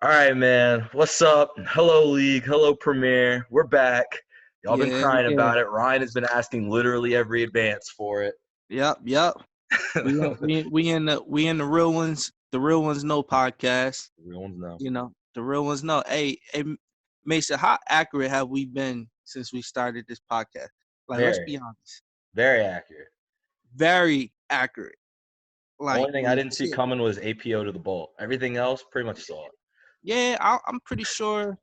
All right, man. What's up? Hello, League. Hello, Premier. We're back. Y'all been Yeah, crying yeah. about it. Ryan has been asking literally every advance for it. Yep. We in the real ones know podcast. Everyone's know. The real ones know. Hey, Mason, how accurate have we been since we started this podcast? Like, let's Very, be honest. very accurate. Very accurate. Like Only thing I didn't see legit. coming was APO to the bowl. Everything else, pretty much saw it. Yeah, I'm pretty sure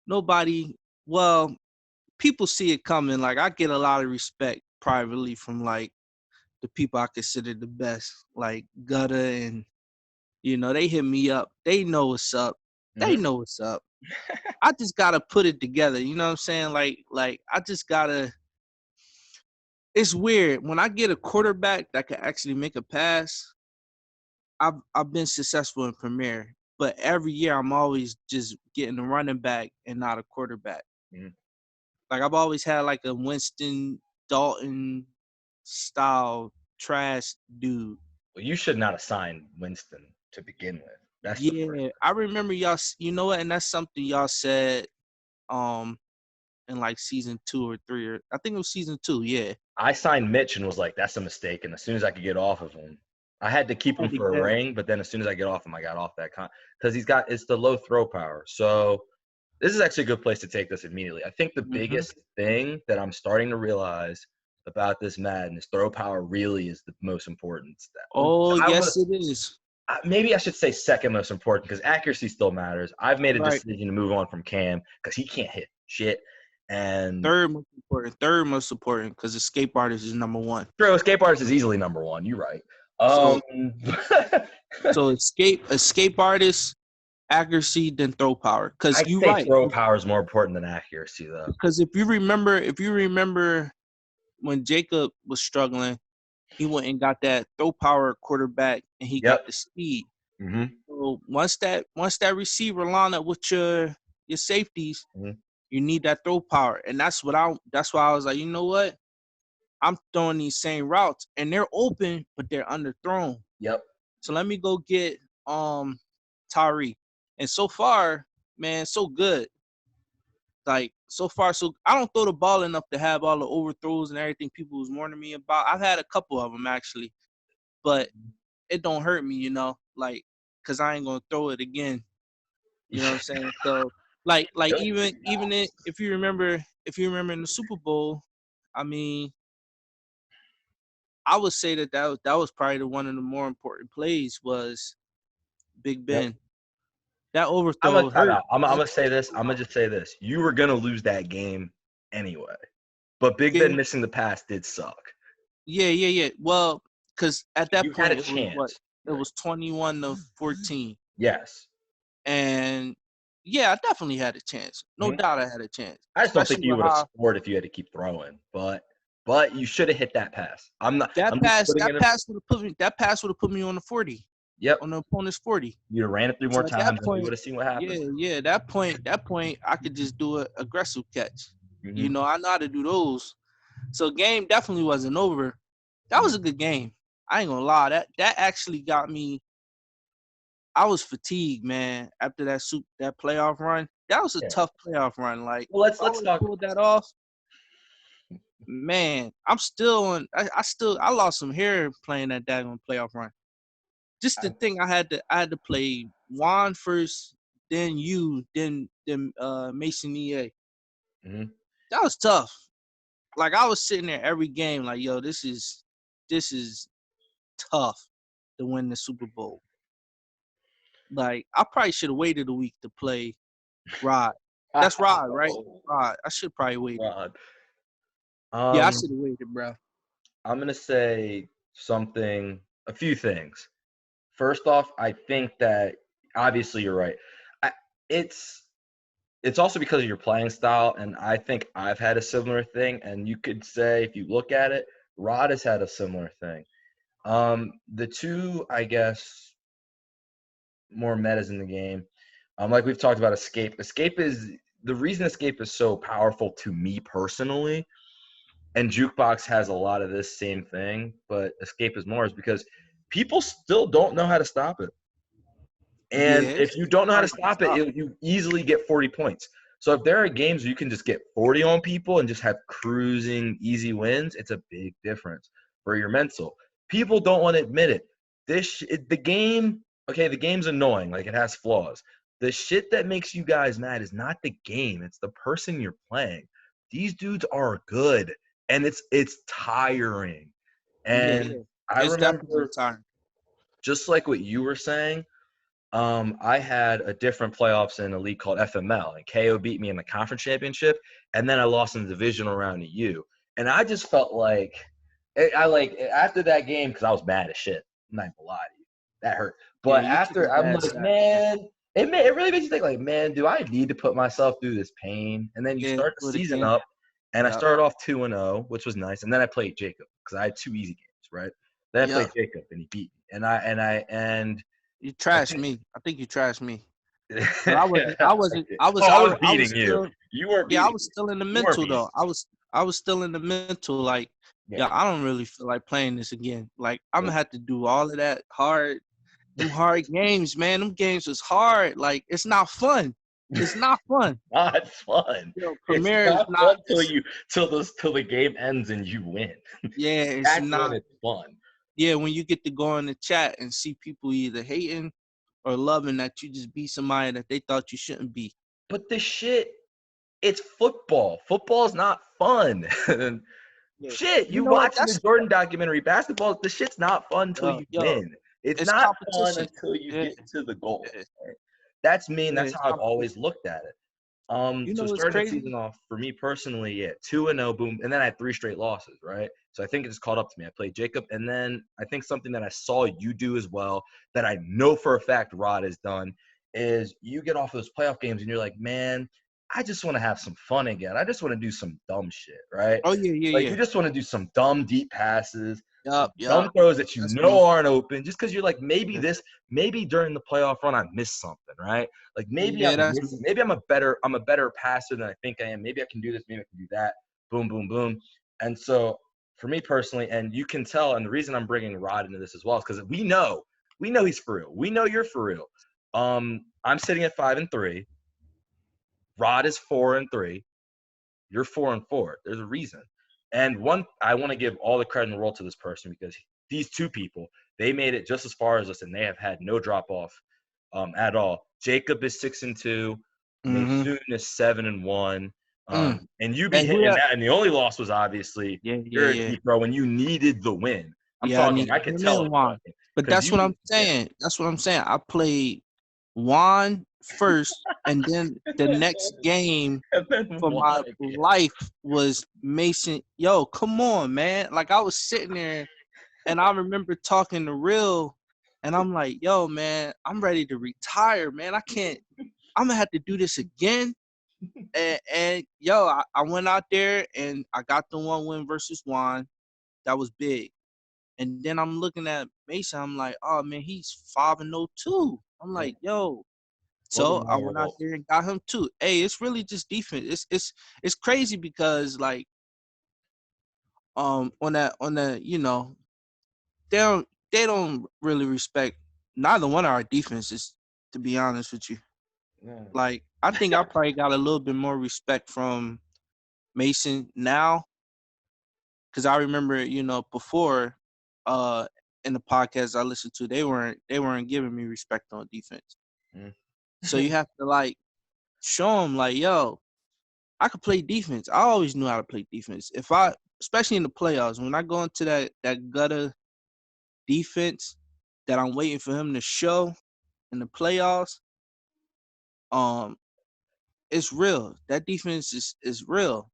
nobody. Well, people see it coming. Like I get a lot of respect privately from like the people I consider the best, like Gutter and they hit me up. They know what's up. They Hmm. know what's up. I just gotta put it together. You know what I'm saying? Like I just gotta. It's weird when I get a quarterback that can actually make a pass. I've been successful in Premier, but every year I'm always just getting a running back and not a quarterback. Hmm. Like I've always had like a Winston Dalton style trash dude. Well, you should not have signed Winston to begin with. That's the first Yeah, I remember y'all. You know what? And that's something y'all said. Um, in like season 2 or 3, or I think it was season 2. Yeah, I signed Mitch and was like, that's a mistake. And as soon as I could get off of him, I had to keep him had to for a get. ring. But then as soon as I get off him, I got off that because it's the low throw power. So this is actually a good place to take this immediately. I think the Hmm. biggest thing that I'm starting to realize about this Madden is throw power really is the most important step. Oh I yes, was it is. maybe I should say second most important because accuracy still matters. I've made a Right. decision to move on from Cam because he can't hit shit. And Third most important. Third most important because escape artist is number one. True, escape artist is easily number one. You're right. So Um, so escape artist, accuracy, then throw power. Because I'd you say right. throw power is more important than accuracy, though. Because if you remember when Jacob was struggling, he went and got that throw power quarterback, and he got Yep. the speed. Mm-hmm. So once that receiver line up with your safeties, Mm-hmm. you need that throw power, and that's why I was like, you know what, I'm throwing these same routes, and they're open, but they're underthrown. Yep. So let me go get Tyree, and so far, man, so good. Like so far, so I don't throw the ball enough to have all the overthrows and everything people was warning me about. I've had a couple of them actually, but it don't hurt me, like because I ain't gonna throw it again. You know what I'm saying? So like Good. even if you remember in the Super Bowl, I mean, I would say that was probably one of the more important plays was Big Yep. Ben. That I'm gonna overthrow time hurt. out. I'm gonna say this. I'm gonna just say this. You were gonna lose that game anyway, but Big Yeah, Ben missing the pass did suck. yeah. Well, because at that You had a point it was what? chance. It Right. was 21-14, Yes. and yeah, I definitely had a chance. No Mhm. doubt, I had a chance, I just don't think especially you with would have how scored if you had to keep throwing, but you should have hit that pass. I'm not. that I'm just pass putting that it in. pass would have put me that pass would have put me on the 40, Yep. on the opponent's 40. You'd have ran it 3 more So at that times, and we would point, have seen what happened. yeah, that point, I could just do an aggressive catch. Hmm. I know how to do those. So game definitely wasn't over. That was a good game. I ain't gonna lie. That actually got me. I was fatigued, man. After that playoff run, that was a Yeah. tough playoff run. Like Well, if I let's would have talk. pulled that off, man, I'm still on. I lost some hair playing that daggone playoff run. Just the thing I had to play Juan first, then you, then Mason EA. Mhm. That was tough. Like I was sitting there every game, like, yo, this is tough to win the Super Bowl. Like I probably should have waited a week to play Rod. That's Rod, right? Rod. I should probably waited. God. Yeah, I Um, should have waited, bro. I'm gonna say a few things. First off, I think that obviously you're right. I, it's it's also because of your playing style, and I think I've had a similar thing. And you could say if you look at it, Rod has had a similar thing. The two, I guess, more metas in the game. Like we've talked about, escape. Escape is the reason escape is so powerful to me personally, and jukebox has a lot of this same thing, but escape is more is because people still don't know how to stop it. And if you It's don't know how to hard to stop it, stop. you easily get 40 points. So if there are games where you can just get 40 on people and just have cruising easy wins, it's a big difference for your mental. People don't want to admit it. The game, okay, the game's annoying, like it has flaws. The shit that makes you guys mad is not the game, it's the person you're playing. These dudes are good, and it's tiring. Yeah. And I It's definitely remember, tiring. just like what you were saying, I had a different playoffs in a league called FML, and KO beat me in the conference championship, and then I lost in the divisional round to you. And I just felt like I like after that game because I was mad as shit. I'm not gonna lie to you, that hurt. Yeah, But you took a after I'm bad like, shot, man. man, it really makes you think like, man, do I need to put myself through this pain? And then you Yeah, start the do it season again. up, and I Yep. started off 2-0, which was nice, and then I played Jacob because I had two easy games, right? Then I played Yep. Jacob, and he beat me, and You I trashed think. me. I think you trashed me. But I wasn't. Yeah, I wasn't. I was I was beating you. still. You weren't Yeah, I beating was me. still in the You weren't mental beating though. me. I was still in the mental. Like, Yeah. yeah, I don't really feel like playing this again. Like, I'm gonna Nope. have to do all of that them hard games, man. Them games was hard. Like, it's not fun. It's not fun. Not fun. You know, It's Premiere is not not. fun till the game ends and you win. Yeah, it's That's when not. it's fun. Yeah, when you get to go in the chat and see people either hating or loving that you just beat somebody that they thought you shouldn't be. But the shit, it's football. Football's not fun. Yeah. Shit, You you know what? watching the That's Jordan documentary, basketball, the shit's not fun until you yo, win. It's it's not fun competition. until you Yeah, get to the goal. yeah, Right? That's me, and yeah, that's it's how I've always competition. looked at it. You So know what's starting the season crazy? off for me personally, yeah, 2-0, boom, and then I had three straight losses, right? So I think it just caught up to me. I played Jacob, and then I think something that I saw you do as well, that I know for a fact Rod has done, is you get off of those playoff games and you're like, man, I just want to have some fun again. I just want to do some dumb shit, right? Oh yeah, yeah, Like yeah. you just want to do some dumb deep passes, some Yup, yup. dumb throws that you That's know me. aren't open, just because you're like, Yeah, maybe during the playoff run I missed something, right? Like maybe yeah, I'm that's missing, me. maybe I'm a better passer than I think I am. Maybe I can do this, maybe I can do that. Boom, boom, boom. And so for me personally, and you can tell, and the reason I'm bringing Rod into this as well is because we know he's for real. We know you're for real. I'm sitting at 5-3. Rod is 4-3. You're 4-4. There's a reason. And one, I want to give all the credit in the world to this person because these two people, they made it just as far as us, and they have had no drop off at all. Jacob is 6-2. Mm-hmm. Maysoon is 7-1. Mm. And you be And who hitting that? that, and the only loss was obviously Yeah, yeah, your yeah. deep throw when you needed the win. I'm Yeah, I talking. need I could him tell and it Juan. fucking But because that's what you, I'm yeah, saying. That's what I'm saying. I played Juan first, and then the next game and then for won my again. life was Mason. Yo, come on, man. Like I was sitting there and I remember talking to Real and I'm like, yo, man, I'm ready to retire, man. I'm gonna have to do this again. And yo, I went out there and I got the 1 win versus Juan. That was big. And then I'm looking at Mason, I'm like, oh man, he's 5-0 too. I'm Yep. like, yo. Wasn't So I my went out fault. there and got him too. Hey, it's really just defense. It's crazy because like on that they don't really respect neither one of our defenses, to be honest with you. Yeah. Like I think I probably got a little bit more respect from Mason now because I remember before uh in the podcast I listened to they weren't giving me respect on defense. Mm. So you have to like show them like yo I could play defense. I always knew how to play defense. Especially in the playoffs, when I go into that gutter defense that I'm waiting for him to show in the playoffs, um, it's real. That defense is real.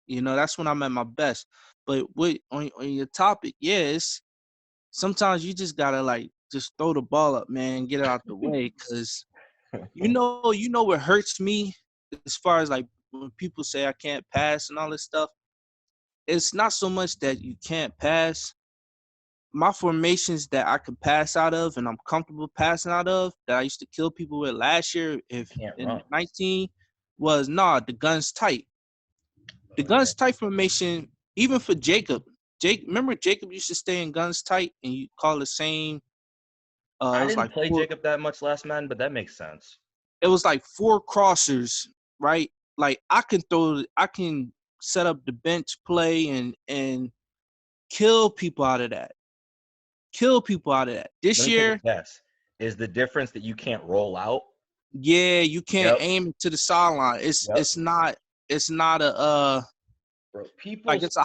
That's when I'm at my best. But on your topic, yeah, it's sometimes you just gotta like just throw the ball up, man, and get it out the way, cause you know what hurts me as far as like when people say I can't pass and all this stuff. It's not so much that you can't pass. My formations that I could pass out of and I'm comfortable passing out of that I used to kill people with last year You if can't in run. 19 was the gun's tight. The Oh yeah. guns tight formation, even for Jacob. Remember Jacob used to stay in guns tight and you call the same It I was didn't like play four. Jacob that much last Madden, but that makes sense. It was like 4 crossers, right? Like I can set up the bench play and kill people out of that. Kill people out of that. Let This me take a year, guess. Is the difference that you can't roll out? yeah, you can't Yep. aim to the sideline. Yep. It's not a Bro, like people's it's a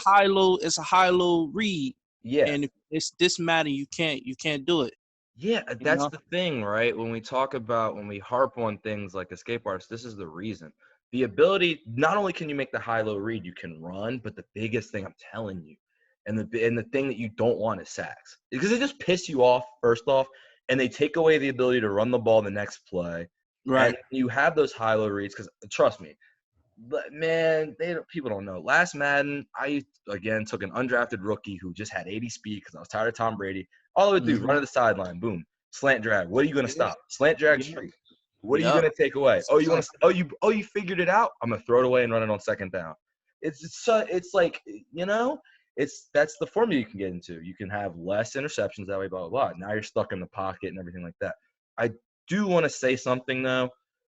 high low read, yeah. and if it's this Madden, you can't do it. Yeah, You that's know, the thing, right? When we harp on things like escape artists, this is the reason. The ability, not only can you make the high-low read, you can run, but the biggest thing I'm telling you, and the thing that you don't want is sacks. Because they just piss you off, first off, and they take away the ability to run the ball the next play. right? And you have those high-low reads, because trust me, but man, people don't know. Last Madden, I again took an undrafted rookie who just had 80 speed because I was tired of Tom Brady. All I would do, run Mm-hmm. to the sideline, boom, slant drag. What are you gonna Yeah, stop? Slant drag yeah, streak. What are you yeah. gonna take away? Oh, you want to? Oh, you figured it out. I'm gonna throw it away and run it on second down. It's like that's the formula you can get into. You can have less interceptions that way, blah blah blah. Now you're stuck in the pocket and everything like that. I do want to say something though,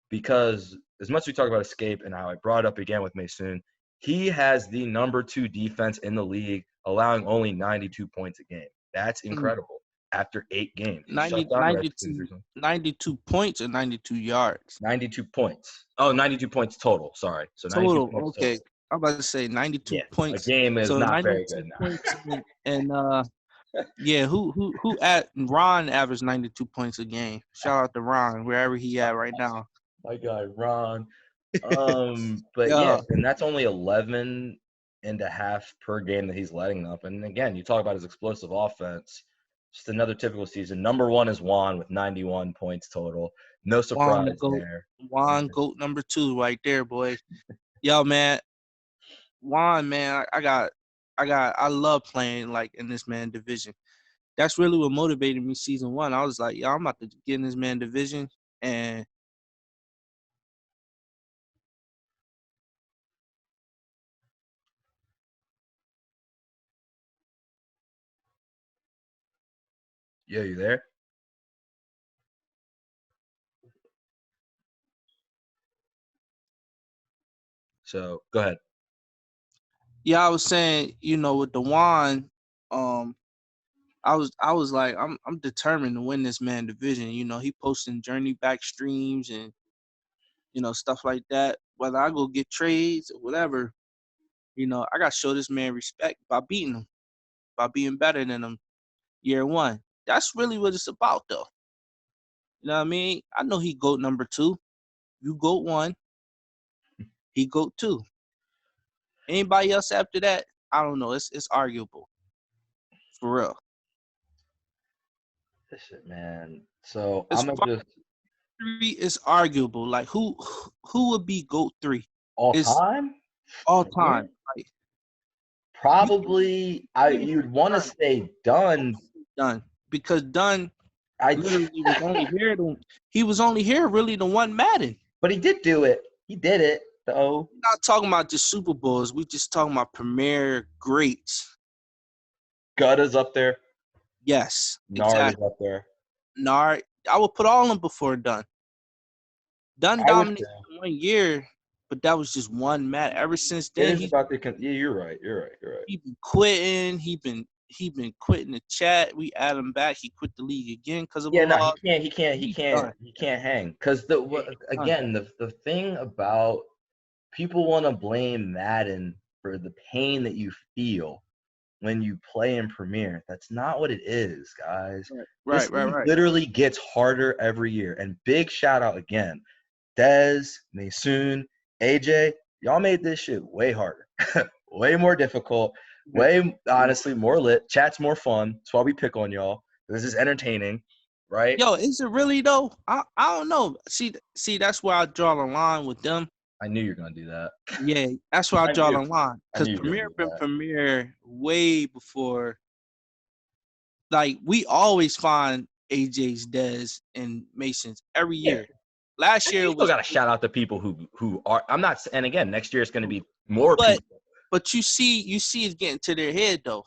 because as much as we talk about escape and how I brought it up again with Mason, he has the number 2 defense in the league, allowing only 92 points a game. That's Mm. incredible. After 8 games, he shut 90, down the Redskins 92, recently. 92 points or 92 yards 92 points. Oh, 92 points total. Sorry. So 92 total. points Okay, total. I'm about to say 92 Yeah. A points. game is So not very good 92 now. points and yeah, who at Ron averaged 92 points a game. Shout out to Ron wherever he at right now. My guy, Ron. But yeah, Yeah, and that's only 11 and a half per game that he's letting up. And again, you talk about his explosive offense. Just another typical season. Number 1 is Juan with 91 points total. No Juan the surprise goat. there. Juan goat number 2 right there, boy. Yo, man, Juan, man, I love playing like in this man division. That's really what motivated me season 1. I was like, yo, I'm about to get in this man division and Yeah, you there? So go ahead. yeah, I was saying, with the Juan, um, I was like, I'm determined to win this man division. He posting journey back streams and stuff like that. Whether I go get trades or whatever, I gotta show this man respect by beating him, by being better than him year 1. That's really what it's about, though. You know what I mean? I know he goat number 2. You goat 1, he goat 2. Anybody else after that, I don't know. It's arguable, for real. This shit, man. So As I'm gonna far just as 3 is arguable. Like who would be GOAT 3? all It's time. all Man, time. Like we probably you'd want to done. say done. Done. Because Dunn I literally was only here he was only here really to one Madden. but he did do it. He did it though. We're not talking about just Super Bowls. We just talking about premier greats. Gutta's up there. Yes, Nard is exactly. up there. Nard, I would put all of them before Dunn. Dunn I would dominated say 1 year, but that was just one Madden. Ever since it then, is about the. Yeah, you're right. You're right. You're right. he been quitting. He been quitting the chat. We add him back. He quit the league again because of a Yeah, no, he loss. can't. He can't. He He's can't. done. He can't hang. Because Yeah, he's done. again, the thing about people want to blame Madden for the pain that you feel when you play in Premiere. That's not what it is, guys. Right, This right, league right. literally gets harder every year. And big shout out again, Dez, Maysoon, AJ. Y'all made this shit way harder, way more difficult, way honestly more lit. Chat's more fun. That's why we pick on y'all. This is entertaining, right? Yo, is it really though? I don't know. See, that's where I draw the line with them. I knew you were gonna do that. Yeah, that's where I I draw knew. the line. I Cause knew you were gonna Premier do been that. Premier way before. Like we always find AJ's, Dez, and Mason's every Yeah. year. Last And year you still was, got to shout out the people who are. I'm not. And again, next year it's going to be more but people. but you see it's getting to their head though.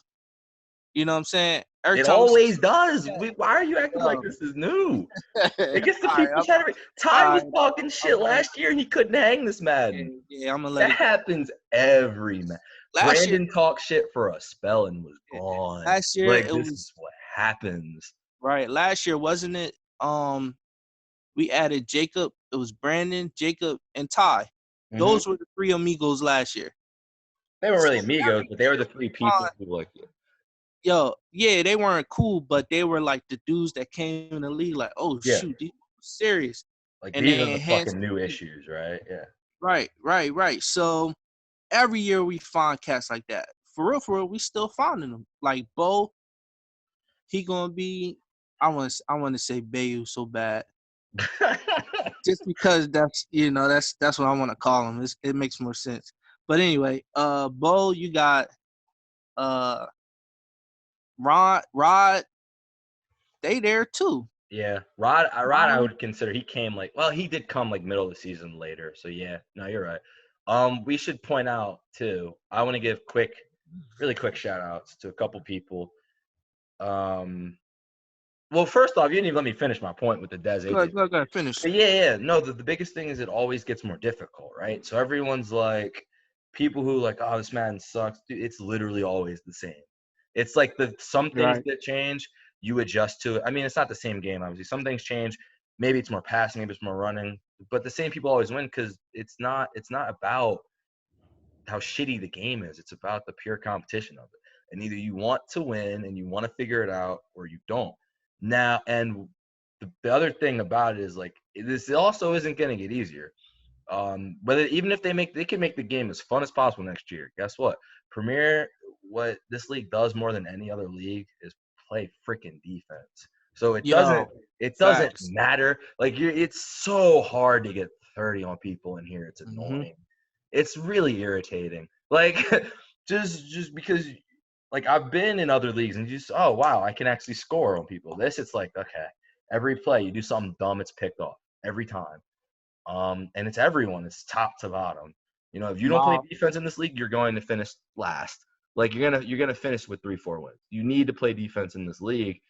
You know what I'm saying? Every It time we always does. yeah, Why are you acting like yo. this is new? all It gets the right, people trying to. Ty all was right, talking I'm shit gonna let it last year and he couldn't hang this yeah, Madden. yeah, I'm gonna let That it go. happens every man. Last year, Brandon talked shit for a spell and was gone. last year Like it this was is what happens. right. Last year, wasn't it? We added Jacob. It was Brandon, Jacob, and Ty. Hmm. Those were the three amigos last year. They weren't So really amigos, every but they were year the we three people find, who like. yo, yeah, they weren't cool, but they were like the dudes that came in the league. Like, oh Yeah, shoot, these are serious, like and these are they the enhanced fucking the new league. issues, right? Yeah. Right, right, right. So every year we find cats like that. For real, we still finding them. Like Bo, he gonna be. I want to say Bayu so bad, just because that's what I want to call him. It makes more sense. But anyway, Bo, you got uh Rod, they there too. Yeah, Rod. I Ronald, would consider he came like well, he did come like middle of the season later. So yeah, no, you're right. We should point out too. I want to give really quick shout outs to a couple people. Um, well, first off, you didn't even let me finish my point with the Des AJ. go ahead, finish. But yeah. No, the biggest thing is it always gets more difficult, right? So everyone's like, people who like, oh, this man sucks. Dude, it's literally always the same. It's like some things Right. that change, you adjust to it. I mean, it's not the same game, obviously. Some things change. Maybe it's more passing, maybe it's more running, but the same people always win because it's not about how shitty the game is. It's about the pure competition of it. And either you want to win and you want to figure it out or you don't. Now, and the other thing about it is like this also isn't going to get easier. But even if they can make the game as fun as possible next year. Guess what? Premier, what this league does more than any other league is play freaking defense. So Yo, it doesn't facts. matter. Like it's so hard to get 30 on people in here. It's Hmm. annoying. It's really irritating. Like just because like I've been in other leagues and you just oh wow, I can actually score on people. This it's like okay, every play you do something dumb, it's picked off every time. And it's everyone. It's top to bottom. You know, if you don't play My defense in this league, you're going to finish last. Like you're gonna finish with 3-4 wins. You need to play defense in this league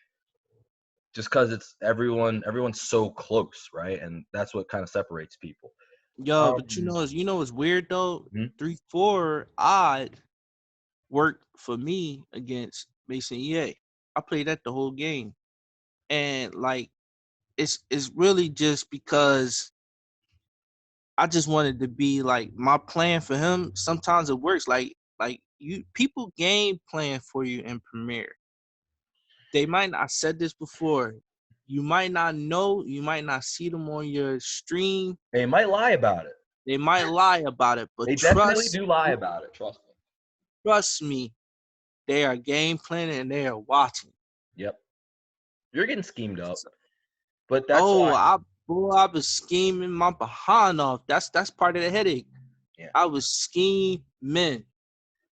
just because it's everyone's so close, right? And that's what kind of separates people. Yo, but Um, it's weird though. mhm. 3-4 odd worked for me against Mason EA. I played that the whole game, and like it's really just because I just wanted to be like my plan for him. Sometimes it works. Like you people game plan for you in Premiere. They might not I said this before. You might not know. You might not see them on your stream. They might lie about it. They might lie about it, but They definitely do lie about it. Trust me. trust me, they are game planning and they are watching. Yep. You're getting schemed up, but that's Oh, why. I was scheming my behind off. That's part of the headache. Yeah. I was scheming,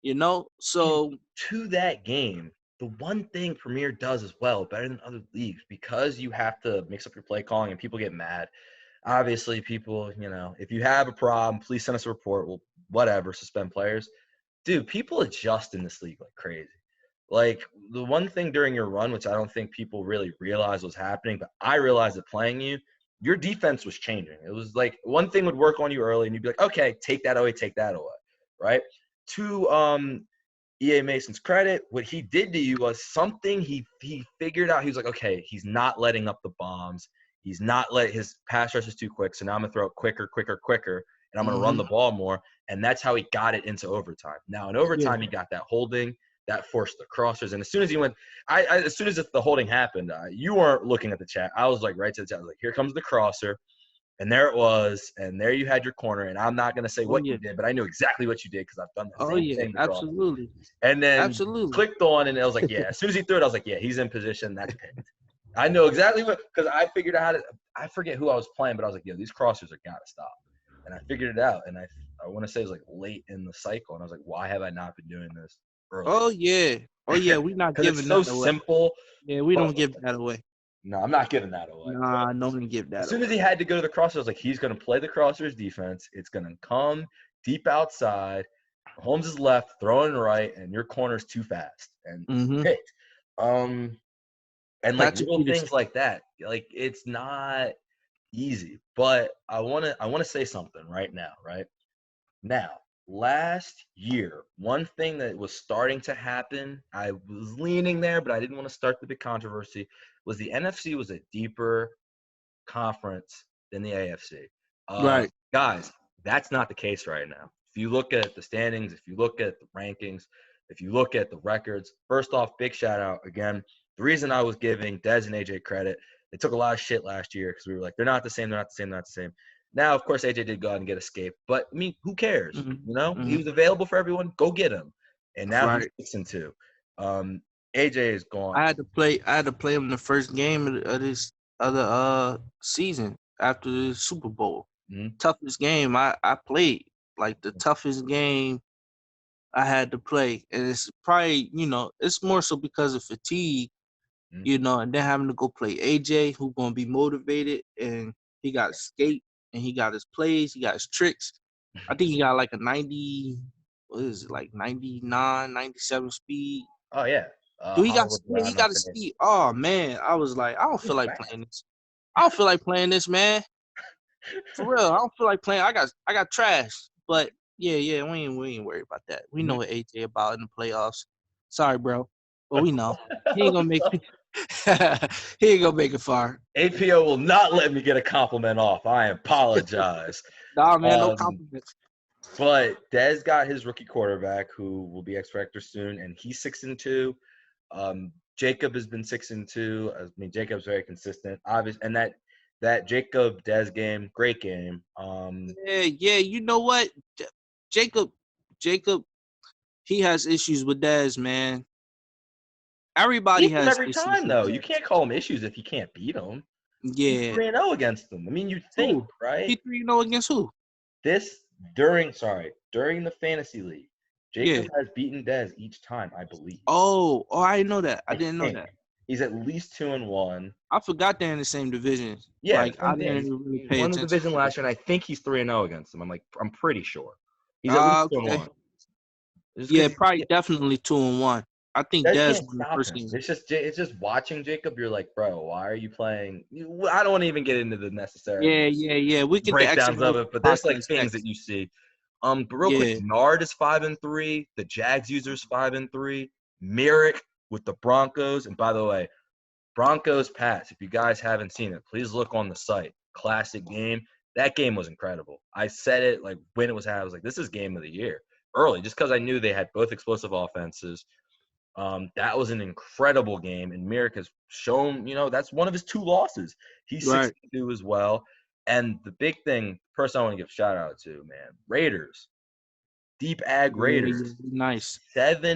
And So to that game, the one thing Premier does as well, better than other leagues, because you have to mix up your play calling and people get mad. Obviously, people, if you have a problem, please send us a report. We'll whatever, suspend players. Dude, people adjust in this league like crazy. Like the one thing during your run, which I don't think people really realize was happening, but I realized it playing you, your defense was changing. It was like one thing would work on you early and you'd be like, okay, take that away, right? To EA Mason's credit, what he did to you was something he figured out. He was like, okay, he's not letting up the bombs. He's not letting his pass rush is too quick. So now I'm gonna throw it quicker, and I'm gonna run hmm the ball more. And that's how he got it into overtime. Now in yeah, overtime, he got that holding that forced the crossers. And as soon as he went, as soon as the holding happened, you weren't looking at the chat. I was like right to the chat. I was like, here comes the crosser. And there it was, and there you had your corner. And I'm not going to say oh what yeah, you did, but I knew exactly what you did because I've done the oh same yeah, thing to cross. absolutely, And then absolutely. clicked on, and I was like, yeah. As soon as he threw it, I was like, yeah, he's in position. That's picked. I know exactly what, because I figured out how to, I forget who I was playing, but I was like, yeah, these crossers are got to stop. And I figured it out. And I want to say it was like late in the cycle. And I was like, why have I not been doing this earlier? Oh yeah, oh yeah. We not Because it's giving so that away. simple. Yeah, we But don't give that away. no, I'm not giving that away. Nah, no one give As that soon as away. he had to go to the crosser, I was like, he's going to play the crossers defense. It's going to come deep outside. Holmes is left, throwing right, and your corner's too fast. And Mm-hmm. picked. And like Patrick little Peterson. things like that. Like it's not easy. But I wanna say something right now, right? Now, last year, one thing that was starting to happen, I was leaning there, but I didn't want to start the big controversy, was the NFC was a deeper conference than the AFC. Right. Guys, that's not the case right now. If you look at the standings, if you look at the rankings, if you look at the records, first off, big shout out again. The reason I was giving Dez and AJ credit, they took a lot of shit last year because we were like, they're not the same, they're not the same, they're not the same. Now, of course, AJ did go out and get escape, but I mean, who cares? Mm-hmm. You know, he Mm-hmm. was available for everyone. Go get him. And now he's Right. 6-2. AJ is gone. I had to play. I had to play him the first game of this other season after the Super Bowl. Mhm. Toughest game I played. Like the toughest game I had to play, and it's probably it's more so because of fatigue, Mhm. and then having to go play AJ, who gonna be motivated, and he got his skate, and he got his plays, he got his tricks. I think he got like a 90, what is it, like 99, 97 speed. Oh yeah, Dude, he got Hollywood speed. He Brown got up a there. speed. Oh man, I was like, I don't He's feel like fast. playing this. I don't feel like playing this, man. For real, I don't feel like playing. I got trash. But yeah, we ain't worried about that. We know Mhm. what AJ about in the playoffs. Sorry, bro, but we know he ain't gonna make. He ain't gonna make it far. APO will not let me get a compliment off. I apologize. Nah, man, no Um, compliments. but Dez got his rookie quarterback, who will be X Factor soon, and he's 6-2. Jacob has been 6-2. I mean, Jacob's very consistent, obvious, and that Jacob Dez game, great game. Yeah. You know what, Jacob, Jacob, he has issues with Dez, man. Everybody Beats him has every issues time with though. You Dez. can't call him issues if you can't beat him. He's Yeah. 3-0 against them. I mean, you'd think, Who? right? He 3-0 against who? During the fantasy league, Yeah. Jacob has beaten Dez each time, I believe. Oh, I didn't know that. I I didn't know think that. he's at least 2-1. I forgot they're in the same division. Yeah, Like that's what I I'm saying. didn't really He pay won the attention division to it. last year, and I think he's 3-0 against them. I'm pretty sure. He's at least two and Okay. one. Just Yeah, because probably definitely 2-1. I think Dez Dez can't won the stop first him. game. It's just watching Jacob. You're like, bro, why are you playing? I don't want to even get into the necessary Yeah. We get the breakdowns of XFL it, but there's like podcast things that next. you see. But real quick, Yeah. Nard is 5-3. The Jags users 5-3. Merrick with the Broncos, and by the way, Broncos Pats. If you guys haven't seen it, please look on the site. Classic game. That game was incredible. I said it like when it was had. I was like, this is game of the year early, just because I knew they had both explosive offenses. That was an incredible game, and Merrick has shown, that's one of his two losses. He's Right. 6-2 as well. And the big thing, person I want to give a shout out to, man, Raiders, Deep Ag Yeah. Raiders, Nice.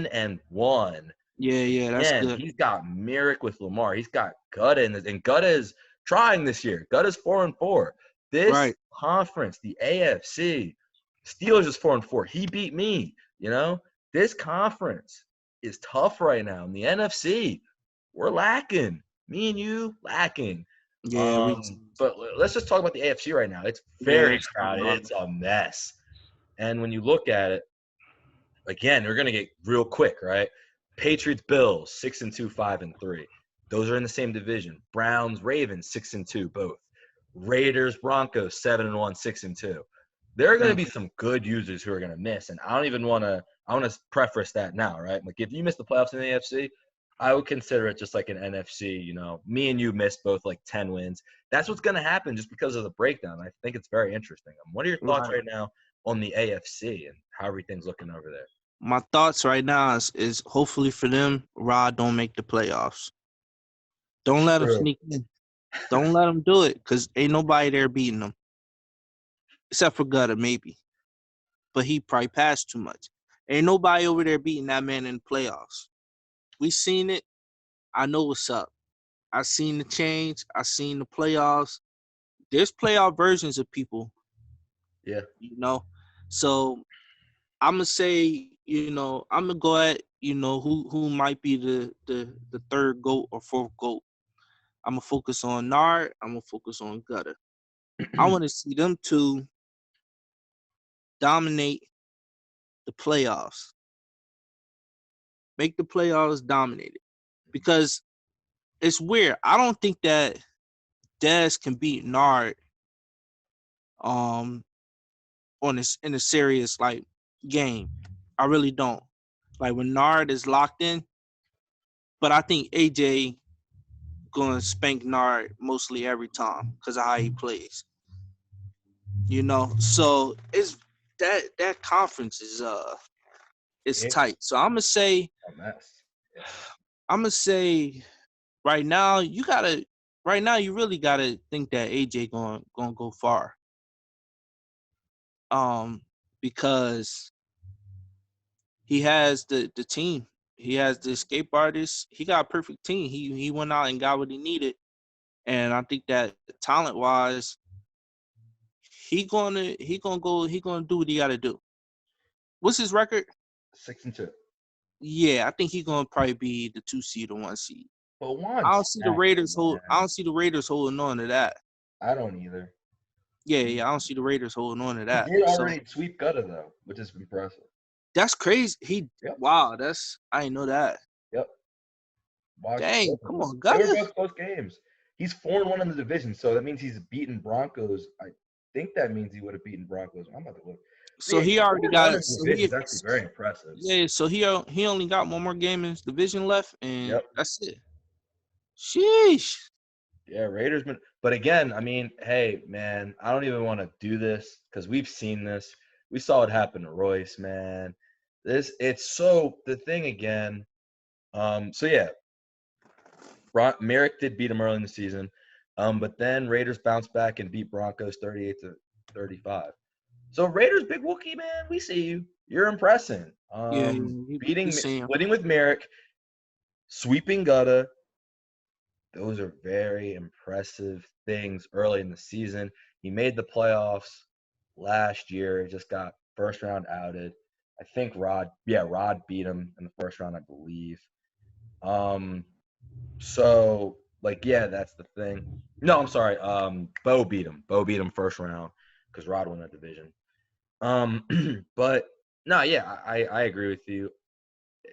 7-1. Yeah, that's Again, good. he's got Merrick with Lamar. He's got Gutta in this, and Gutta is trying this year. Gutta's 4-4. This Right. conference, the AFC, Steelers is 4-4. He beat me. This conference is tough right now. In the NFC, we're lacking. Me and you lacking. Yeah, we But let's just talk about the AFC right now. It's yeah, very let's talk crowded. about It's a mess. And when you look at it, again, we're gonna get real quick, right? Patriots, Bills, 6-2, 5-3. Those are in the same division. Browns, Ravens, 6-2, both. Raiders, Broncos, 7-1, 6-2. There are going to it. be some good users who are going to miss, and I don't even want to. I want to preface that now, right? Like if you miss the playoffs in the AFC, I would consider it just like an NFC. Me and you missed both like 10 wins. That's what's going to happen just because of the breakdown. I think it's very interesting. What are your thoughts Right. right now on the AFC and how everything's looking over there? My thoughts right now is hopefully for them, Rod don't make the playoffs. Don't let him True. sneak in. Don't let him do it, because ain't nobody there beating him. Except for Gutter, maybe. But he probably passed too much. Ain't nobody over there beating that man in the playoffs. We seen it. I know what's up. I seen the change. I seen the playoffs. There's playoff versions of people, Yeah. So I'm gonna say, I'm gonna go at, who might be the third GOAT or fourth GOAT. I'm gonna focus on Nard. I'm gonna focus on Gutter. I want to see them two dominate the playoffs. Make the playoffs dominated. because it's weird. I don't think that Dez can beat Nard um on this in a serious like game. I really don't. Like when Nard is locked in, but I think AJ gonna spank Nard mostly every time because of how he plays. So it's that conference is tight. It's So a mess. Yeah. I'm gonna say right now you really gotta think that AJ gonna go far. Um, because he has the team. He has the escape artist. He got a perfect team. He went out and got what he needed. And I think that talent wise, he gonna do what he gotta do. What's his record? 6-2. Yeah, I think he's gonna probably be the 2 seed or 1 seed. But I don't Juan's see the stacking, Raiders hold. I man. don't see the Raiders holding on to that. I don't either. Yeah. I don't see the Raiders holding on to He that. did So already sweep Gutta though, which is impressive. that's crazy. Yep. Wow. I didn't know that. Yep. Watch Dang, both of come them. on, They were Gunner. both close games. He's 4-1 in the division, so that means he's beaten Broncos. I think that means he would have beaten Broncos. I'm about to look. So Yeah, he he's already 4-1 got. in the division is actually very impressive. Yeah. So he only got one more game in his division left, and Yep. that's it. Sheesh. Yeah, Raiders. But again, I mean, hey, man, I don't even want to do this because we've seen this. We saw it happen to Royce, man. It's so the thing again. So yeah, Merrick did beat him early in the season, but then Raiders bounced back and beat Broncos 38-35. So Raiders, big Wookie, man, we see you. You're impressing. Yeah. We see him. Splitting with Merrick, sweeping Gutta. Those are very impressive things early in the season. He made the playoffs last year. Just got first round outed. I think Rod beat him in the first round, I believe. So like, yeah, that's the thing. No, I'm sorry. Bo beat him. Bo beat him first round because Rod won that division. But no, yeah, I agree with you.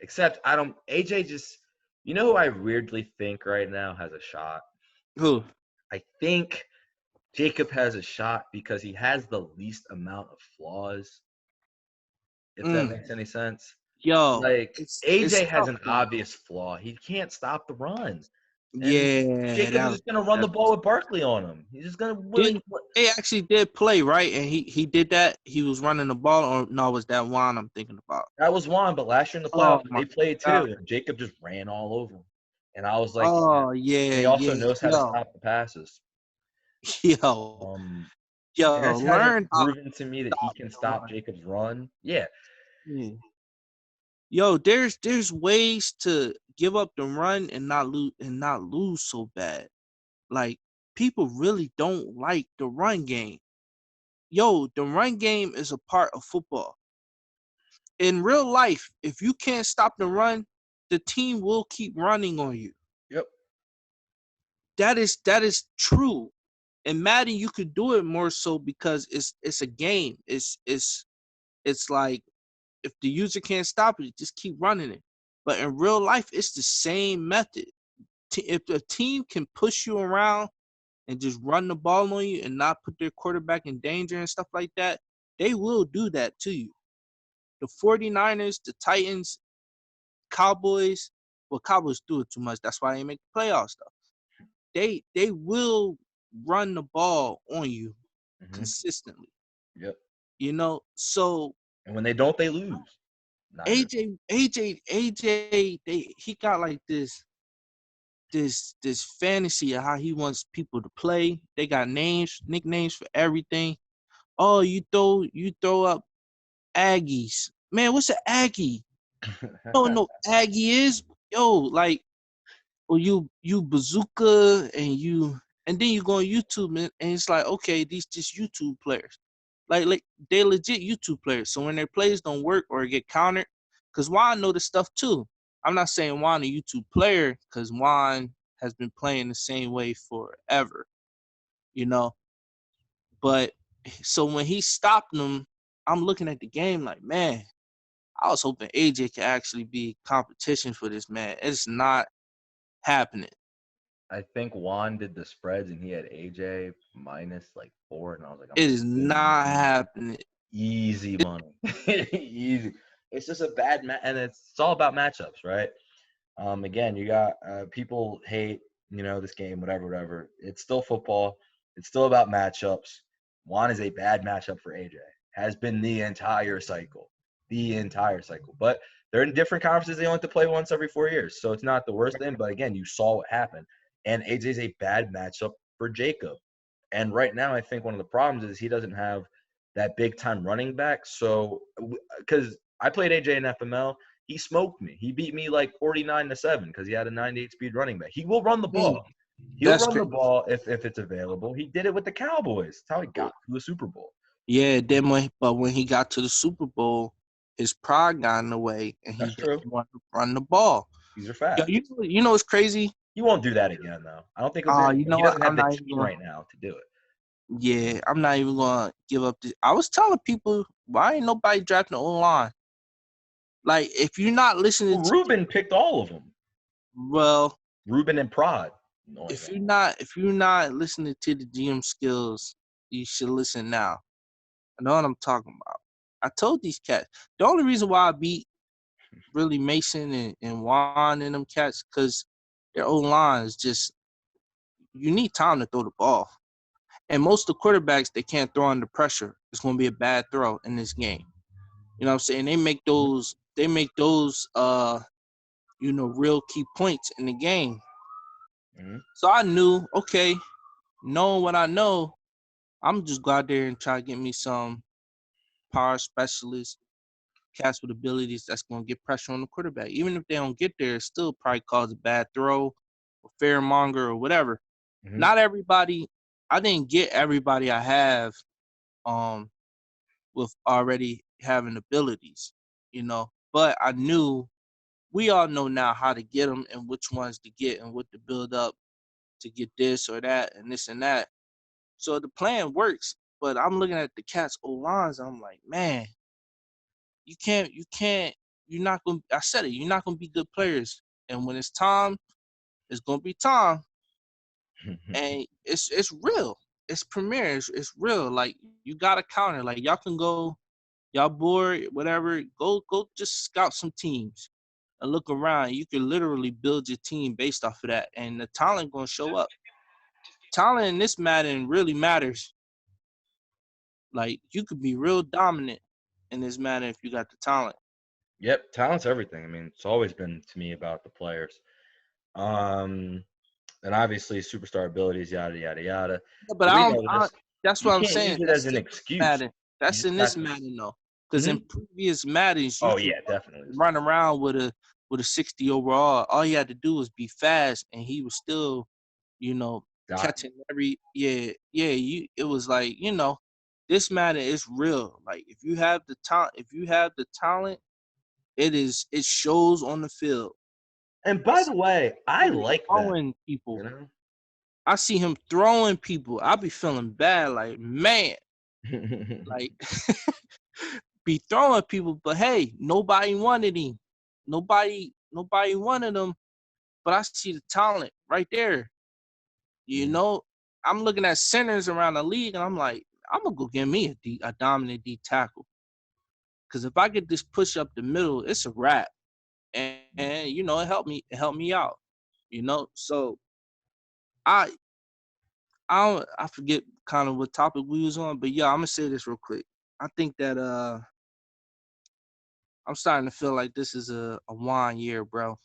Except I don't. AJ just, who I weirdly think right now has a shot. Who? I think Jacob has a shot because he has the least amount of flaws. If that Mm. makes any sense. Yo, Like it's AJ has tough, an man. obvious flaw. He can't stop the run. And Yeah, Jacob is just gonna run the that's ball with Barkley on him. He's just gonna like. didn't they actually did play right, and he did that. He was running the ball, or no? Was that Juan I'm thinking about? That was one, but last year in the Oh playoffs my they played god! too, and Jacob just ran all over him. And I was like, yeah. Oh And yeah, he also yeah, knows how to yo, stop the passes. yo, Um, yo. Dez hasn't Learn how to proven to me that he stop can the stop run. Jacob's run. Yeah, Yeah. Yo, there's ways to give up the run and not lose so bad. Like people really don't like the run game. Yo, the run game is a part of football. In real life, if you can't stop the run, the team will keep running on you. yep. That is true. In Madden, you could do it more so because it's a game. It's like if the user can't stop it, just keep running it. But in real life, it's the same method. If a team can push you around and just run the ball on you and not put their quarterback in danger and stuff like that, they will do that to you. The 49ers, the Titans, Cowboys, well, Cowboys do it too much. That's why they make the playoffs stuff. They will run the ball on you Hmm. consistently. Yep. So And when they don't, they lose. Niners. He got like this fantasy of how he wants people to play. They got nicknames for everything. Oh, you throw up Aggies. Man, what's an Aggie? You don't know Aggie is? Yo, like, or you bazooka and then you go on YouTube and it's like, okay, these just YouTube players. Like they legit YouTube players. So when their plays don't work or get countered, because Juan know this stuff too. I'm not saying Juan a YouTube player because Juan has been playing the same way forever, you know. But so when he stopped them, I'm looking at the game like, man, I was hoping AJ could actually be competition for this man. It's not. happening. I think Juan did the spreads and he had AJ minus like 4, and I was like, I'm It just is giving not you happening. easy money, easy. It's just a bad and it's all about matchups, right? Again, you got people hate, this game, whatever. It's still football. It's still about matchups. Juan is a bad matchup for AJ. Has been the entire cycle. But they're in different conferences. They only have to play once every 4 years. So it's not the worst thing. But again, you saw what happened. And AJ's a bad matchup for Jacob. And right now, I think one of the problems is he doesn't have that big time running back. So, because I played AJ in FML, he smoked me. He beat me like 49-7 because he had a 98 speed running back. He will run the ball. He'll That's run the crazy. ball if it's available. He did it with the Cowboys. That's how he got to the Super Bowl. Yeah, but when he got to the Super Bowl, his pride got in the way, and he That's true. didn't want to run the ball. These are Yo, facts. you know what's crazy? He won't do that again, though. I don't think he'll do it. You know He what? doesn't have the team right now to do it. Yeah, I'm not even gonna give up. I was telling people, why ain't nobody drafting the O-line? Like, if you're not listening Well, to, Ruben picked all of them. well, Ruben and Prod. if you're not listening to the GM skills, you should listen now. I know what I'm talking about. I told these cats the only reason why I beat really Mason and Juan and them cats because their O-line is just, you need time to throw the ball. And most of the quarterbacks, they can't throw under pressure. It's going to be a bad throw in this game. You know what I'm saying? They make those real key points in the game. Mm-hmm. So I knew, okay, knowing what I know, I'm just go out there and try to get me some power specialists, cats with abilities that's going to get pressure on the quarterback. Even if they don't get there, it still probably cause a bad throw or fearmonger or whatever. Mm-hmm. Not everybody, I didn't get everybody I have with already having abilities, but I knew, we all know now how to get them and which ones to get and what to build up to get this or that and this and that. So the plan works, but I'm looking at the Cats O-lines. I'm like, man, you're not going to, I said it, you're not going to be good players. And when it's time, it's going to be time. And it's real. It's premier. It's real. Like, you got to counter. Like, y'all can go, y'all bored, whatever, go just scout some teams and look around. You can literally build your team based off of that. And the talent going to show up. Talent in this Madden really matters. Like, you could be real dominant in this Madden if you got the talent. Yep, talent's everything. I mean, it's always been to me about the players. And obviously superstar abilities, yada yada yada. Yeah, but We know this. that's You what I'm can't use saying. it as That's an in this excuse. Madden. You That's just in have this to. Madden though. Because in Mm-hmm. previous Maddens, you Oh could yeah, definitely. run around with a 60 overall. All you had to do was be fast, and he was still, catching every it was like, this Madden is real. Like, if you have the talent, it shows on the field. And by the way, I like that. Throwing people. You know. I see him throwing people. I be feeling bad, like, man, like be throwing people, but hey, nobody wanted him. Nobody wanted him. But I see the talent right there. I'm looking at centers around the league, and I'm like, I'm gonna go get me a dominant D tackle. Because if I get this push up the middle, it's a wrap. And it helped me out. So I I forget kind of what topic we was on, but yeah, I'm gonna say this real quick. I think that I'm starting to feel like this is a wine year, bro.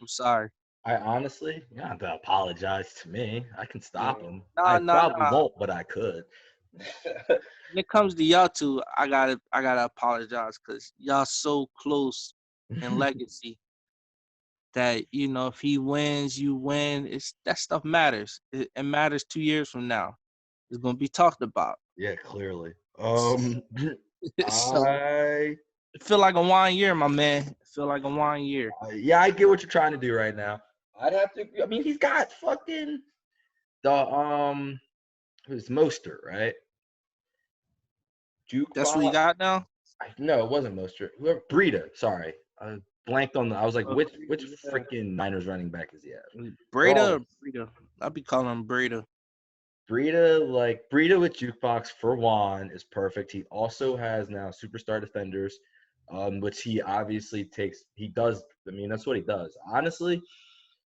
I'm sorry. I honestly, you don't have to apologize to me. I can Yeah. stop him. I Nah. probably won't, but I could. When it comes to y'all two, I gotta apologize because y'all so close in legacy that if he wins, you win. It's that stuff matters. It matters 2 years from now. It's gonna be talked about. Yeah, clearly. So I it feel like a wine year, my man. It feel like a wine year. yeah, I get what you're trying to do right now. I'd have to. I mean, he's got fucking the who's Mostert, right? That's what you Jukebox. got now. No, it wasn't Mostert. Whoever Breida. Sorry, blanked on the. I was like, which Yeah. freaking Niners running back is he at? They're Breda all or Breida? I'll be calling him Breda. Breida with Jukebox for Juan is perfect. He also has now superstar defenders, which he obviously takes. He does. I mean, that's what he does. Honestly,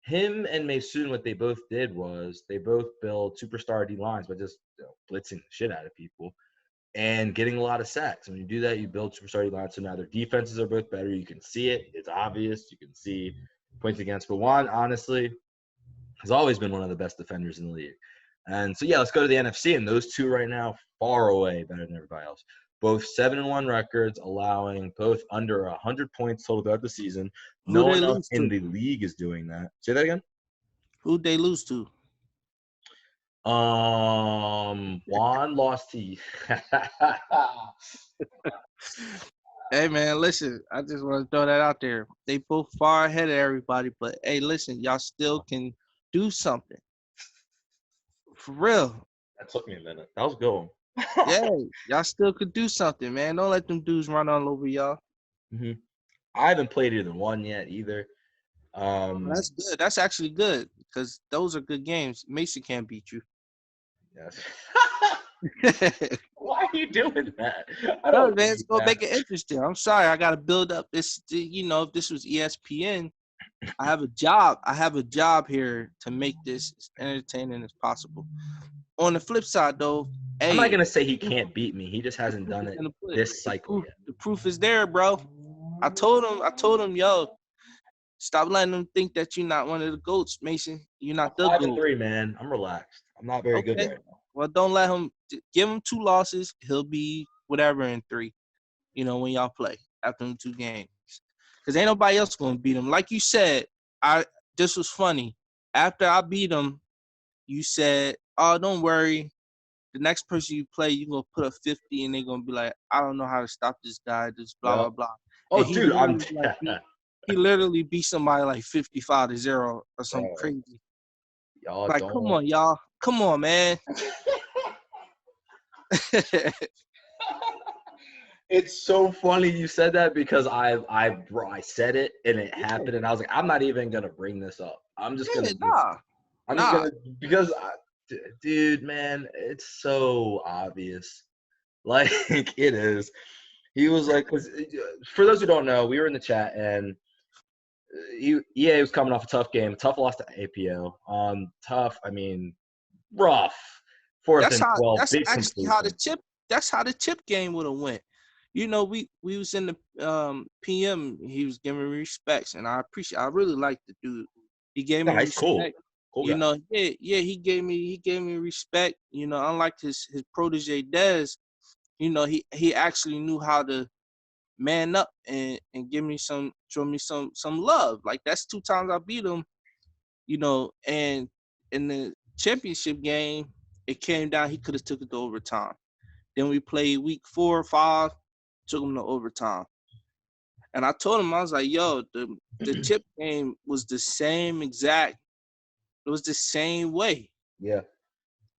him and Maysoon, what they both did was they both build superstar D lines by just blitzing the shit out of people and getting a lot of sacks. When you do that, you build superstar D lines. So now their defenses are both better. You can see it. It's obvious. You can see points against. But Juan, honestly, has always been one of the best defenders in the league. And so, yeah, let's go to the NFC. And those two right now, far away better than everybody else. Both 7-1 records, allowing both under 100 points total throughout the season. Who No they one else lose in to? the league is doing that. Say that again. Who they lose to? Juan lost to. Hey man, listen, I just want to throw that out there. They both far ahead of everybody, but hey, listen, y'all still can do something. For real. That took me a minute. That was good. Yeah, y'all still could do something, man. Don't let them dudes run all over y'all. Mm-hmm. I haven't played either one yet either. That's good. That's actually good because those are good games. Mason can't beat you. Yes. Why are you doing that? I No, don't man, need it's gonna that. make it interesting. I'm sorry, I gotta build up this. You know, if this was ESPN, I have a job. I have a job here to make this as entertaining as possible. On the flip side, though, I'm not hey, gonna say he can't beat me. He just the hasn't proof done is it in the pudding. this cycle yet. The proof is there, bro. I told him, yo, stop letting them think that you're not one of the goats, Mason. You're I'm not the goat. 5-3, man. I'm relaxed. I'm not very good Okay. right now. Well, don't let him. Give him 2 losses. He'll be whatever in 3. You know, when y'all play after them 2 games, because ain't nobody else gonna beat him. Like you said, this was funny. After I beat him, you said, "Oh, don't worry. The next person you play, you're gonna put a 50, and they're gonna be like, I don't know how to stop this guy. Just blah blah Yep. blah." Oh, And he dude, I'm literally like he literally beat somebody like 55-0 or something bro. crazy. Y'all Like, come don't. on, y'all. Come on, man. It's so funny you said that because I said it and it Yeah, happened and I was like, I'm not even gonna bring this up. I'm just gonna nah. because dude, man, it's so obvious. Like it is. He was like, because for those who don't know, we were in the chat and EA was coming off a tough game, tough loss to APO. Tough, I mean, rough. Fourth That's and how. 12, That's big actually how the completion. chip. That's how the chip game would have went. You know, we was in the PM. He was giving me respects, and I appreciate. I really like the dude. He gave me No, he's cool. respect. Cool You guy. know, yeah. He gave me respect. You know, unlike his protege Dez. You know, he actually knew how to man up and show me some love. Like that's 2 times I beat him. You know, and in the championship game, it came down. He could have took it to overtime. Then we played week 4 or 5, took him to overtime. And I told him, I was like, yo, the chip game was the same exact, it was the same way. Yeah.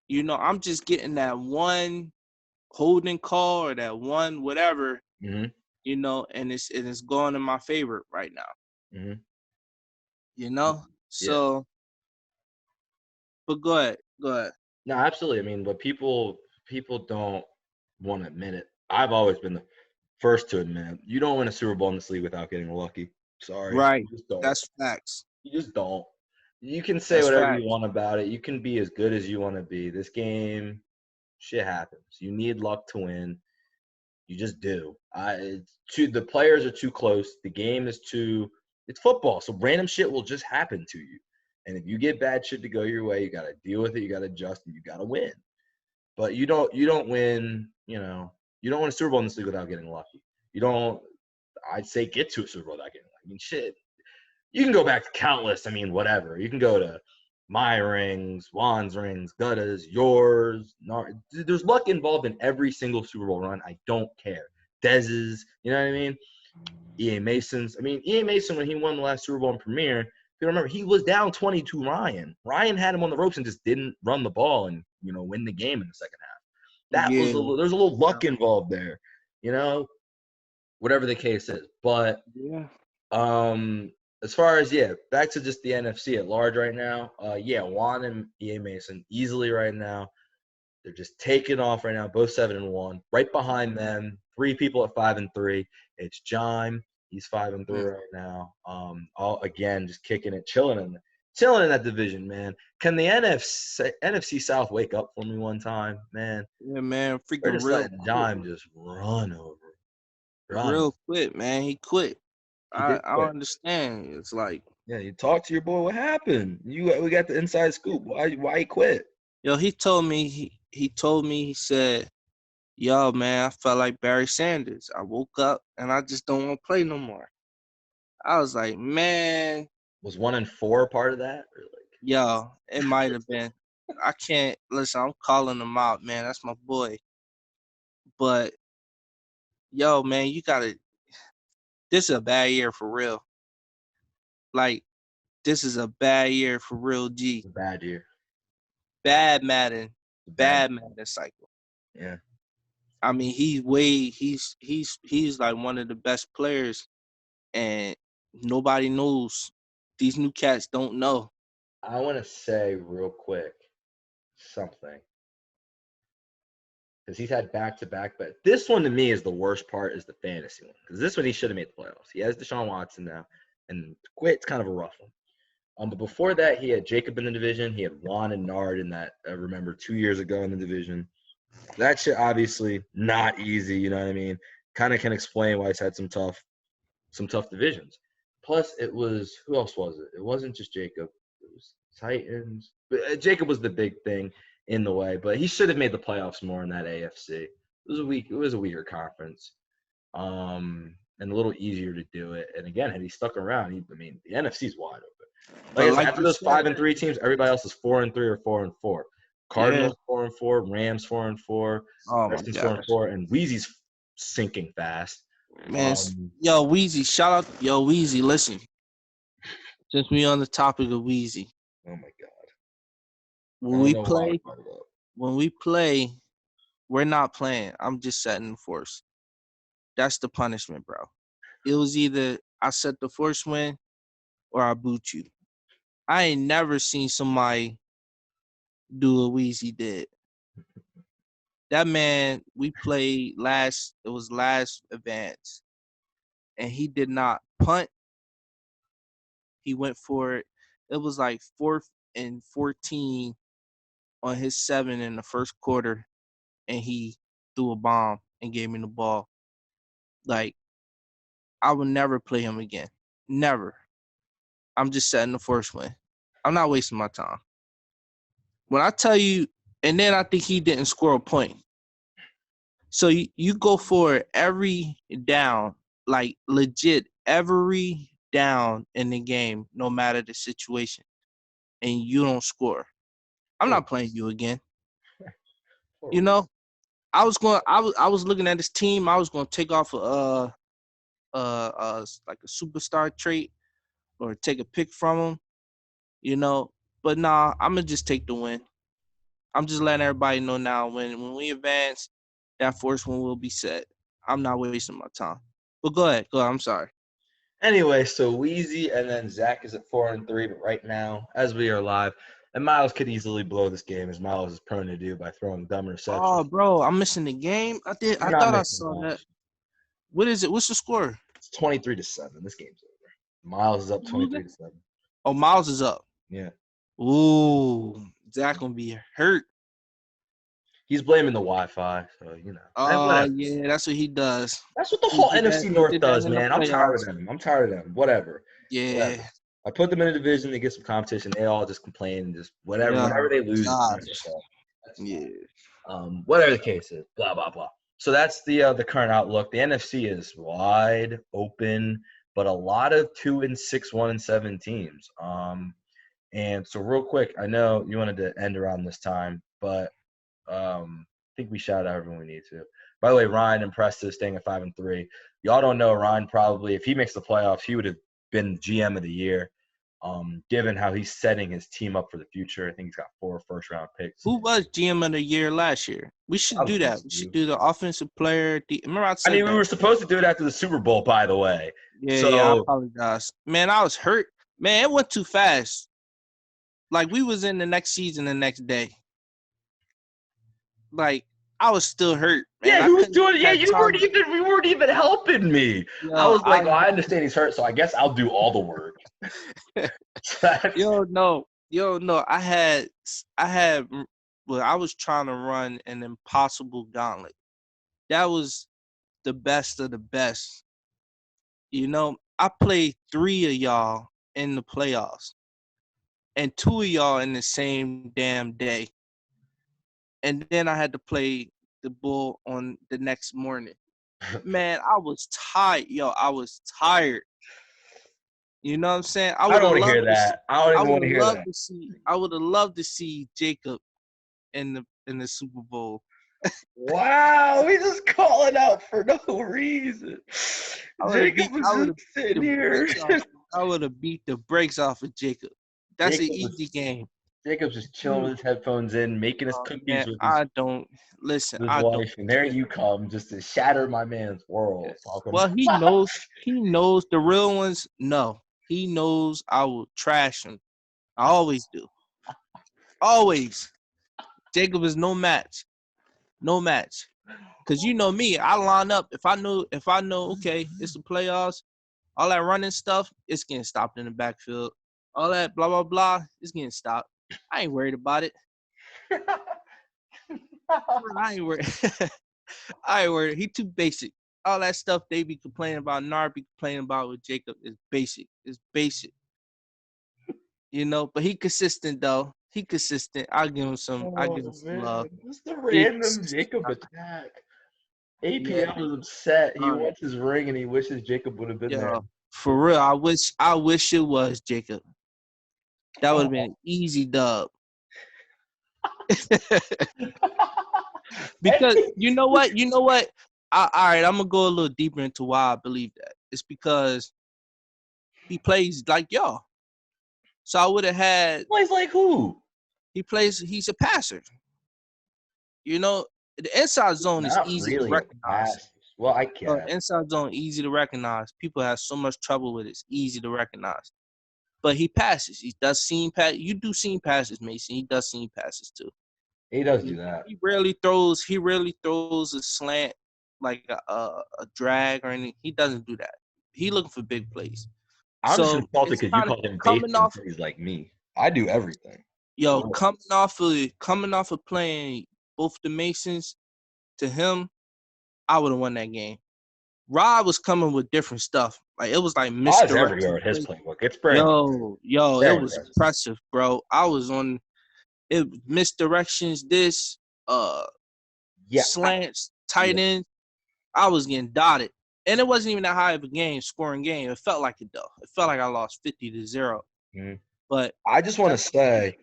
You know, I'm just getting that one holding call or that one whatever, Mm-hmm. you know, and it's going in my favor right now. Mm-hmm. You know? Yeah. So, but go ahead. Go ahead. No, absolutely. I mean, but people don't want to admit it. I've always been the first to admit it. You don't win a Super Bowl in this league without getting lucky. Sorry, Right. you just don't. That's facts. You just don't. You can say That's whatever you facts. want about it. You can be as good as you want to be. This game, shit happens. You need luck to win. You just do. The players are too close. The game is too. It's football, so random shit will just happen to you. And if you get bad shit to go your way, you got to deal with it. You got to adjust, and you got to win. But you don't win. You don't win a Super Bowl in this league without getting lucky. You don't. I'd say get to a Super Bowl without getting lucky. I mean, shit. You can go back to countless. I mean, whatever. You can go to my rings, Juan's rings, Gutta's, yours. There's luck involved in every single Super Bowl run. I don't care. Dez's, you know what I mean? EA Mason's. I mean, EA Mason, when he won the last Super Bowl in Premier, if you remember, he was down 22 Ryan. Ryan had him on the ropes and just didn't run the ball and, win the game in the second half. Yeah. There's a little luck involved there, whatever the case is. But Yeah. As far as back to just the NFC at large right now. Juan and Mason easily right now. They're just taking off right now, both 7-1. Right behind them, 3 people at 5-3. It's John. He's 5-3 right now. All again, just kicking it, chilling in that division, man. Can the NFC South wake up for me one time, man? Yeah, man, We're freaking just real letting quick. John just run over. Real quick, man. He quit. He I did don't quit. understand. It's like, Yeah, you talk to your boy. What happened? We got the inside scoop. Why he quit? yo, he told me he said, yo, man, I felt like Barry Sanders. I woke up and I just don't want to play no more. I was like, man, Was 1-4 part of that? Or like, yo, it might have been. I can't listen. I'm calling him out, man. That's my boy. But yo, man, you gotta. This is a bad year for real. Like, this is a bad year for real. G. a bad year. Bad Madden. A bad. Bad Madden cycle. Yeah. I mean, he's like one of the best players, and nobody knows. These new cats don't know. I want to say real quick something because he's had back-to-back, but this one to me is the worst part is the fantasy one because this one he should have made the playoffs. He has Deshaun Watson now, and quit's kind of a rough one. But before that, he had Jacob in the division. He had Juan and Nard in that. I remember 2 years ago in the division. That shit obviously not easy. You know what I mean? Kind of can explain why he's had some tough divisions. Plus, it was who else was it? It wasn't just Jacob. It was Titans. But Jacob was the big thing in the way. But he should have made the playoffs more in that AFC. It was a weaker conference, and a little easier to do it. And again, had he stuck around, the NFC's wide open. Like I said, after those 5-3 teams, everybody else is 4-3 or 4-4. Cardinals 4-4, Rams 4-4, Redskins 4-4, and Wheezy's sinking fast. Man, yo, Weezy, shout out, yo, Weezy, listen. Since we on the topic of Weezy. Oh my God. When we play, we're not playing. I'm just setting the force. That's the punishment, bro. It was either I set the force win or I boot you. I ain't never seen somebody do what Weezy did. That man, we played last advance, and he did not punt. He went for it. It was like 4th and 14 on his 7 in the first quarter, and he threw a bomb and gave me the ball. Like, I would never play him again. Never. I'm just setting the first win. I'm not wasting my time. When I tell you, and then I think he didn't score a point. So you go for it every down, like legit every down in the game, no matter the situation, and you don't score. I'm not playing you again. You know, I was looking at this team. I was going to take off like a superstar trait or take a pick from him, you know. But nah, I'm gonna just take the win. I'm just letting everybody know now when we advance, that first one will be set. I'm not wasting my time. But go ahead. I'm sorry. Anyway, so Wheezy and then Zach is at 4-3, but right now, as we are live, and Miles could easily blow this game, as Miles is prone to do by throwing dumb interceptions. Oh, bro, I'm missing the game. I thought I saw that. What is it? What's the score? It's 23-7. This game's over. Miles is up 23-7. Oh, Miles is up. Yeah. Ooh, Zach gonna be hurt. He's blaming the Wi-Fi, so you know. Oh yeah, that's what he does. That's what the whole NFC North does, man. I'm tired of them. Whatever. Yeah. Whatever. I put them in a division to get some competition. They all just complain and just whatever they lose. Yeah. Whatever the case is, blah blah blah. So that's the current outlook. The NFC is wide open, but a lot of 2-6, 1-7 teams. And so real quick, I know you wanted to end around this time, but I think we shout out everyone we need to. By the way, Ryan and Preston staying at 5-3. Y'all don't know Ryan probably if he makes the playoffs, he would have been GM of the year. given how he's setting his team up for the future. I think he's got 4 first-round picks. Who was GM of the year last year? We should do that. We should do the offensive player. Remember I said we were supposed to do it after the Super Bowl, by the way. Yeah, I apologize. Man, I was hurt. Man, it went too fast. Like, we was in the next season the next day. Like, I was still hurt. Man. Yeah, who was doing it? Yeah, you weren't even helping me. Yo, I was like, I understand he's hurt, so I guess I'll do all the work. No. I was trying to run an impossible gauntlet. That was the best of the best. You know, I played 3 of y'all in the playoffs and 2 of y'all in the same damn day. And then I had to play the Bull on the next morning. Man, I was tired. I was tired. You know what I'm saying? I don't want to hear that. I don't even want to hear that. I would have loved to see Jacob in the Super Bowl. Wow, we just calling out for no reason. Jacob was just sitting here. I would have beat the brakes off of Jacob. That's an easy game. Jacob's just chilling with his headphones in, making his cookies with his wife, and there you come, just to shatter my man's world. Well, he knows. He knows the real ones. No, he knows I will trash him. I always do. Always. Jacob is no match. No match. Cause you know me, I line up. If I know, okay, it's the playoffs. All that running stuff, it's getting stopped in the backfield. All that blah blah blah, it's getting stopped. I ain't worried about it. I ain't worried. I ain't worried. He too basic. All that stuff they be complaining about, Nard be complaining about with Jacob is basic. It's basic. You know, but he consistent though. He consistent. I'll give him some. I give him some love. Just a random Jacob attack. APL is upset. He wants his ring and he wishes Jacob would have been there. For real, I wish it was Jacob. That would have been an easy dub. Because you know what? All right, I'm gonna go a little deeper into why I believe that. It's because he plays like y'all. So I would have had. Plays like who? He's a passer. You know, the inside zone is easy to recognize. Well, I can't. Inside zone easy to recognize. People have so much trouble with it. It's easy to recognize. But he passes. He does seam pass. You do seam passes, Mason. He does seam passes too. He does do that. He rarely throws a slant like a drag or anything. He doesn't do that. He looking for big plays. I'm just insulted because you called him basic. He's like me. I do everything. Yo, coming off of playing both the Masons to him, I would have won that game. Rob was coming with different stuff. Like it was like misdirection. Everywhere his playbook. It's pretty. Yo, it was impressive, bro. I was on it misdirections. This slants, tight ends. I was getting dotted, and it wasn't even that high of a scoring game. It felt like it though. It felt like I lost 50-0. Mm-hmm. But I just want to say,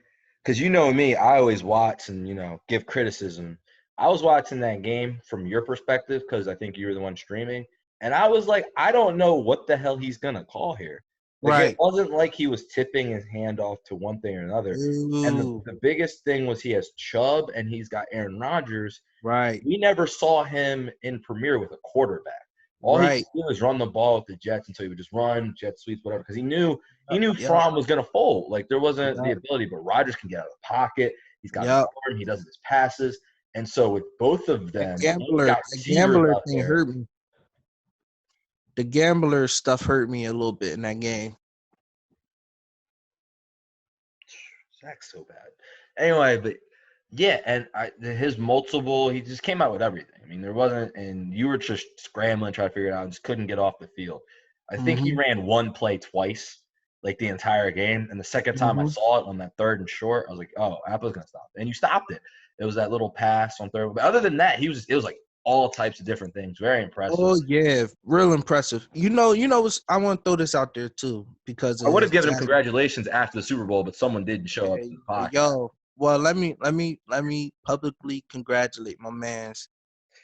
because you know me, I always watch and give criticism. I was watching that game from your perspective because I think you were the one streaming. And I was like, I don't know what the hell he's going to call here. It wasn't like he was tipping his hand off to one thing or another. Ooh. And the biggest thing was he has Chubb and he's got Aaron Rodgers. Right. We never saw him in Premier with a quarterback. All he could do was run the ball with the Jets until he would just run, jet sweeps, whatever, because he knew Fromm was going to fold. Like, there wasn't the ability, but Rodgers can get out of the pocket. He's got the arm. He does his passes. And so with both of them, the gambler thing hurt me. The gambler stuff hurt me a little bit in that game. Zach's so bad. Anyway, but yeah, and his multiple, he just came out with everything. I mean, there wasn't, and you were just scrambling, trying to figure it out, and just couldn't get off the field. I think he ran one play twice, like the entire game. And the second time I saw it on that 3rd and short, I was like, oh, Apple's going to stop. And you stopped it. It was that little pass on 3rd. But other than that, it was like all types of different things. Very impressive. Oh, yeah. Real impressive. I want to throw this out there, too, because I would have given him congratulations after the Super Bowl, but someone didn't show up to the podcast. Yo, well, let me publicly congratulate my mans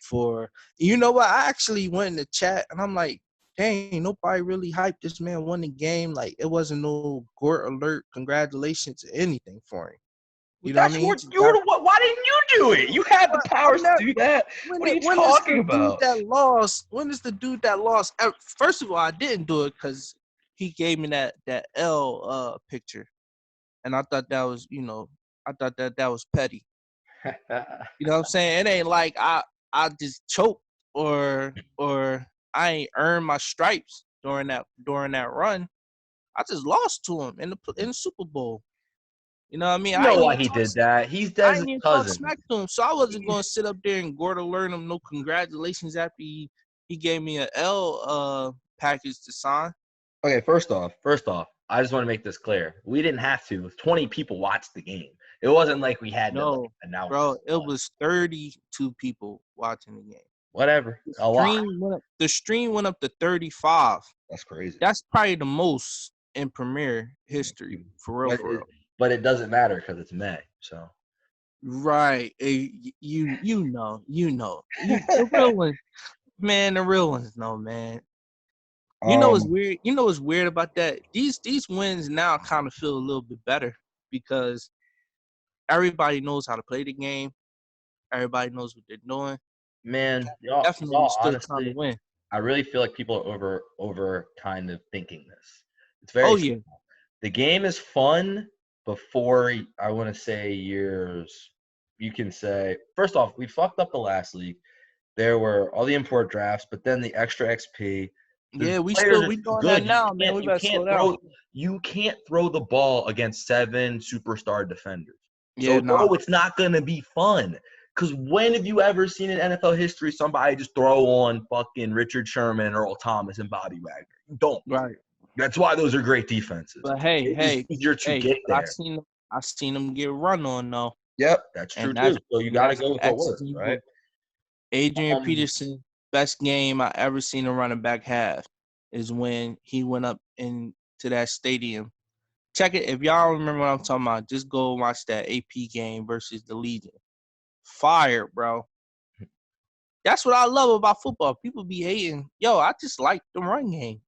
for – you know what? I actually went in the chat, and I'm like, dang, nobody really hyped this man won the game. Like, it wasn't no Gort alert, congratulations, or anything for him. You know what I That's mean? what you were the one. Why didn't you do it? You had the powers I'm to not. do that. What are you When is talking the dude about? that lost? When is the dude that lost? First of all, I didn't do it because he gave me that L picture, and I thought that was, I thought that was petty. You know what I'm saying? It ain't like I just choked or I ain't earned my stripes during that run. I just lost to him in the Super Bowl. You know what I mean? You know why he did that? He's I Dez's ain't even talk cousin. smack to him, so I wasn't gonna sit up there and Gordo learn him no congratulations after he gave me a L package to sign. Okay, first off, I just want to make this clear. We didn't have to. 20 people watched the game. It wasn't like we had to No, announce bro, this. it was 32 people watching the game. Whatever. A lot. The stream went up to 35. That's crazy. That's probably the most in Premier history, for real, for real. But it doesn't matter because it's May. So. Right. You know. The real ones, man, the real ones know, man. You know what's weird? You know what's weird about that? These wins now kind of feel a little bit better because everybody knows how to play the game. Everybody knows what they're doing. Man, Definitely still trying to honestly, win. I really feel like people are over kind of thinking this. It's very Oh yeah. simple. The game is fun before I want to say years. You can say first off, we fucked up the last league. There were all the import drafts, but then the extra XP. Yeah, we Players are we too doing that good. now, man. We better slow down. You can't throw the ball against 7 superstar defenders. Yeah, So nah. no, it's not gonna be fun. Because when have you ever seen in NFL history somebody just throw on fucking Richard Sherman, Earl Thomas, and Bobby Wagner? You don't. Right. That's why those are great defenses. But hey, easier to get but there. I seen them get run on though. Yep, that's true And too. So you got to that's go with what works, right? Adrian Peterson, best game I ever seen a running back have is when he went up into that stadium. Check it. If y'all remember what I'm talking about, just go watch that AP game versus the Legion. Fire, bro. That's what I love about football. People be hating. Yo, I just like the run game.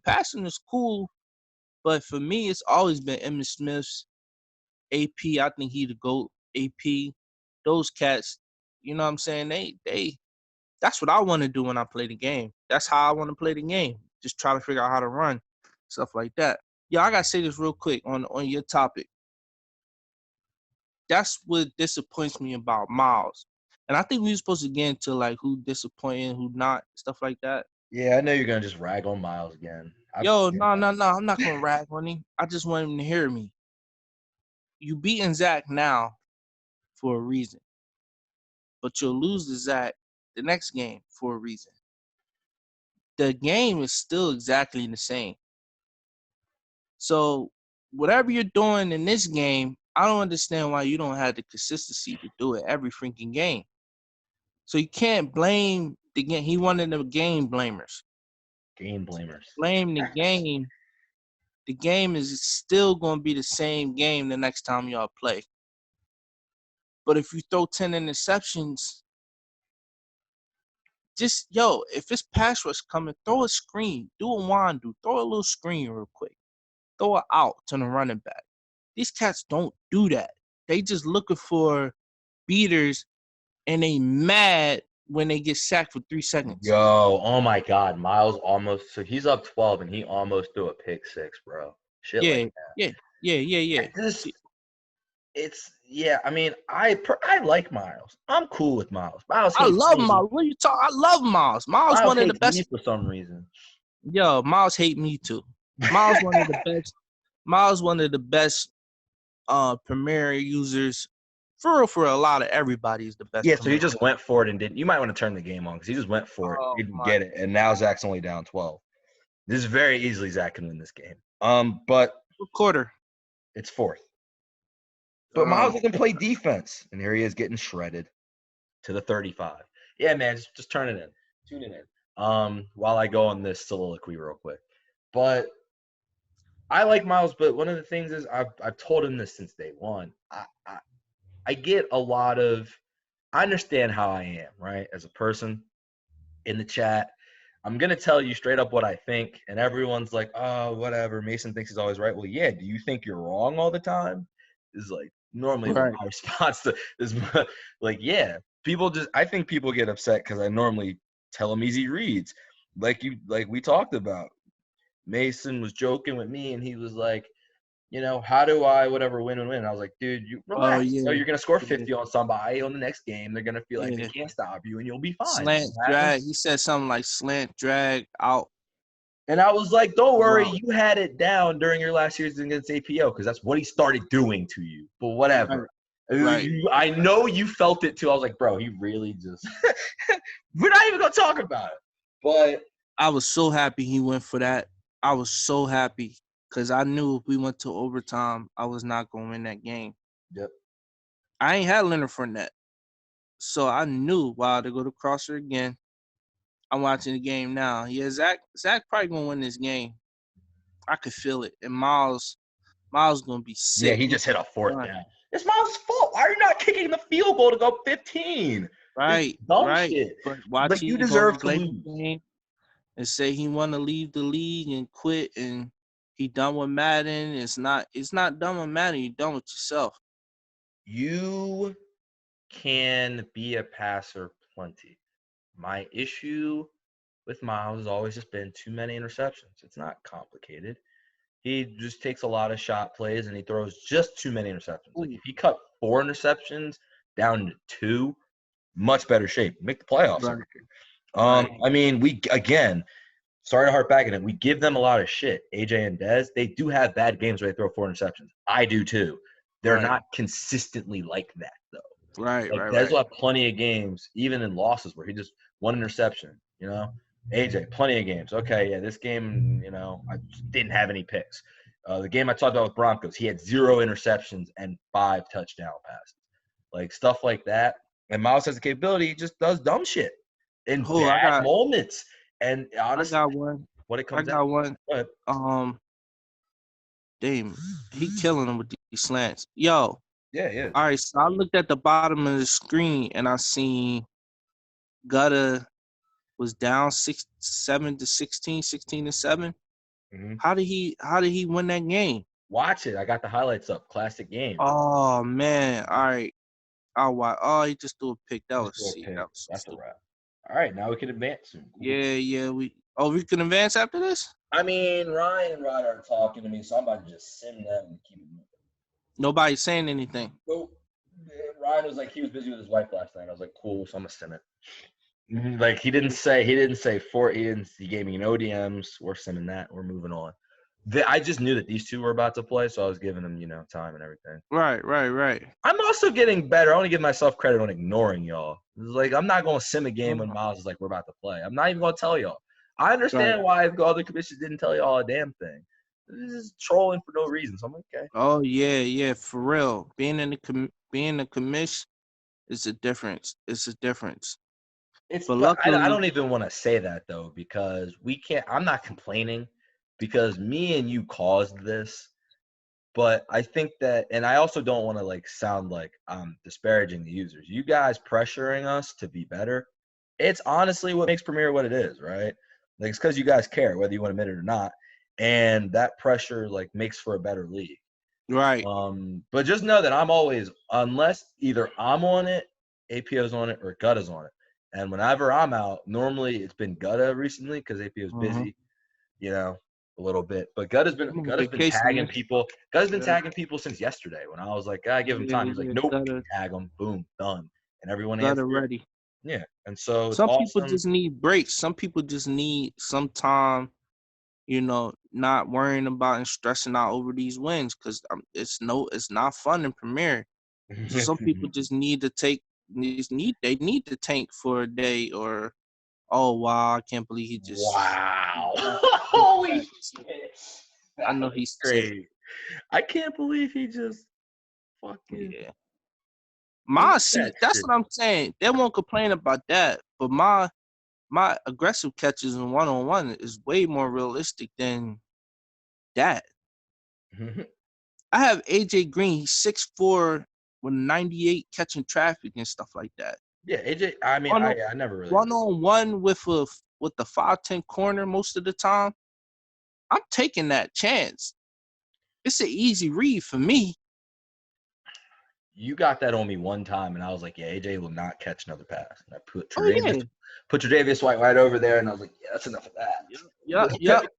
Passing is cool, but for me, it's always been Emmitt Smith's AP. I think he the GOAT. AP. Those cats, you know what I'm saying? They that's what I want to do when I play the game. That's how I want to play the game. Just try to figure out how to run, stuff like that. Yeah, I gotta say this real quick on your topic. That's what disappoints me about Miles. And I think we were supposed to get into like who disappointing, who not, stuff like that. Yeah, I know you're gonna just rag on Miles again. No. I'm not gonna rag on him. I just want him to hear me. You beating Zach now for a reason, but you'll lose to Zach the next game for a reason. The game is still exactly the same. So whatever you're doing in this game, I don't understand why you don't have the consistency to do it every freaking game. So you can't blame the game. He one of the game blamers. Game blamers. Blame the game. The game is still going to be the same game the next time y'all play. But if you throw 10 interceptions, just, if it's pass rush coming, throw a screen. Do a Wandu. Throw a little screen real quick. Throw it out to the running back. These cats don't do that. They just looking for beaters, and they mad when they get sacked for 3 seconds. Yo, oh my God, Miles almost. So he's up 12, and he almost threw a pick 6, bro. Shit like that. Yeah. I mean, I like Miles. I'm cool with Miles. I love Miles. What are you talking? I love Miles. Miles one of the best. Me for some reason. Yo, Miles hate me too. Miles one of the best. Miles one of the best. Premier users. For a lot of everybody is the best. Yeah, so he just went for it and didn't. You might want to turn the game on because he just went for it, didn't get it, and now Zach's only down 12. This is very easily Zach can win this game. But quarter, it's fourth. But Miles doesn't play defense, and here he is getting shredded to the 35. Yeah, man, just turn it in, tune it in. While I go on this soliloquy real quick, but I like Miles. But one of the things is I've told him this since day one. I get a lot of. I understand how I am, right, as a person in the chat. I'm gonna tell you straight up what I think, and everyone's like, "Oh, whatever." Mason thinks he's always right. Well, yeah. Do you think you're wrong all the time? Is like normally what Right. my response to is like, yeah. People just, I think people get upset because I normally tell them easy reads, like we talked about. Mason was joking with me, and he was like, how do I whatever win and win? And I was like, dude, you Oh relax. yeah. You're gonna score Yeah. 50 on somebody on the next game. They're gonna feel like they Yeah. can't stop you, and you'll be fine. Slant drag. He said something like slant drag out. And I was like, don't worry, Wow. you had it down during your last season against APO because that's what he started doing to you. But Right. whatever. Right. I know you felt it too. I was like, bro, he really just we're not even gonna talk about it. But I was so happy he went for that. I was so happy because I knew if we went to overtime, I was not going to win that game. yep. I ain't had Leonard Fournette, so I knew, wow, to go to Crosser again. I'm watching the game now. Yeah, Zach probably gonna win this game. I could feel it. And Miles gonna be Yeah, sick. he He's just hit a fourth done. down. It's Miles' fault. Why are you not kicking the field goal to go 15? This Right, dumb right. shit. But watch Like, you he gonna deserve to replay lose. the game and say he wanna leave the league and quit and he done with Madden. It's not done with Madden, you're done with yourself. You can be a passer plenty. My issue with Miles has always just been too many interceptions. It's not complicated. He just takes a lot of shot plays and he throws just too many interceptions. Like, if he cut 4 interceptions down to 2, much better shape. Make the playoffs Right. every year. Right. I mean, sorry to harp back on it. We give them a lot of shit. AJ and Dez, they do have bad games where they throw 4 interceptions. I do too. They're Right. not consistently like that though. Right. Like, Right. Dez Right. will have plenty of games, even in losses, where he just 1 interception. AJ, plenty of games. Okay, yeah, this game, I didn't have any picks. The game I talked about with Broncos, he had 0 interceptions and 5 touchdown passes. Like, stuff like that. And Miles has the capability, he just does dumb shit in Oh, bad moments. And I honestly, got one. what it I comes down got one. to. Damn, he killing them with these slants. Yo, Yeah. all right, so I looked at the bottom of the screen and I seen Gutta was down 7 to 16, 16 to 7. Mm-hmm. How did he win that game? Watch it. I got the highlights up. Classic game. Oh man. All right. I'll watch. Oh, he just threw a pick. That was Pick. that was so That's stupid. a wrap. All right, now we can advance soon. Cool. Yeah. We can advance after this? I mean, Ryan and Rod are talking to me, so I'm about to just sim them and keep it moving. Nobody's saying anything. Well, Ryan was like, he was busy with his wife last night. I was like, cool, so I'm gonna sim it. Like, he didn't say he gave me no DMs. We're simming that. We're moving on. I just knew that these two were about to play, so I was giving them, time and everything. Right. I'm also getting better. I want to give myself credit on ignoring y'all. It's like, I'm not going to sim a game when Miles is like, we're about to play. I'm not even going to tell y'all. I understand why the other commissions didn't tell y'all a damn thing. This is trolling for no reason, so I'm like, okay. Oh, yeah, for real. Being a commish is a difference. It's a difference. But luckily, I don't even want to say that, though, because I'm not complaining because me and you caused this. But I think that, and I also don't want to sound like I'm disparaging the users. You guys pressuring us to be better, it's honestly what makes Premier what it is, right? It's because you guys care, whether you want to admit it or not. And that pressure makes for a better league. Right. But just know that I'm always, unless either I'm on it, APO's on it, or Gutta's on it. And whenever I'm out, normally it's been Gutta recently because APO's busy, a little bit. But Gutta's been tagging people. Gutta's been tagging people since yesterday when I was like, give him time. He's like, nope, tag him, boom, done. And everyone Gutta ready. Yeah. And so some people just need breaks. Some people just need some time, not worrying about and stressing out over these wins because it's not fun in Premier. So some people just need to need to tank for a day or, oh wow, I can't believe he just holy shit. I know he's great. I can't believe he just fucking that's what I'm saying. They won't complain about that, but my aggressive catches in one-on-one is way more realistic than that. I have AJ Green. He's 6'4" with 98 catching traffic and stuff like that. Yeah, AJ. I mean, I never really one-on-one with a with the 5'10" corner most of the time, I'm taking that chance. It's an easy read for me. You got that on me one time, and I was like, yeah, AJ will not catch another pass. And I put Oh yeah, Tre'Davious White right over there, and I was like, yeah, that's enough of yeah. that.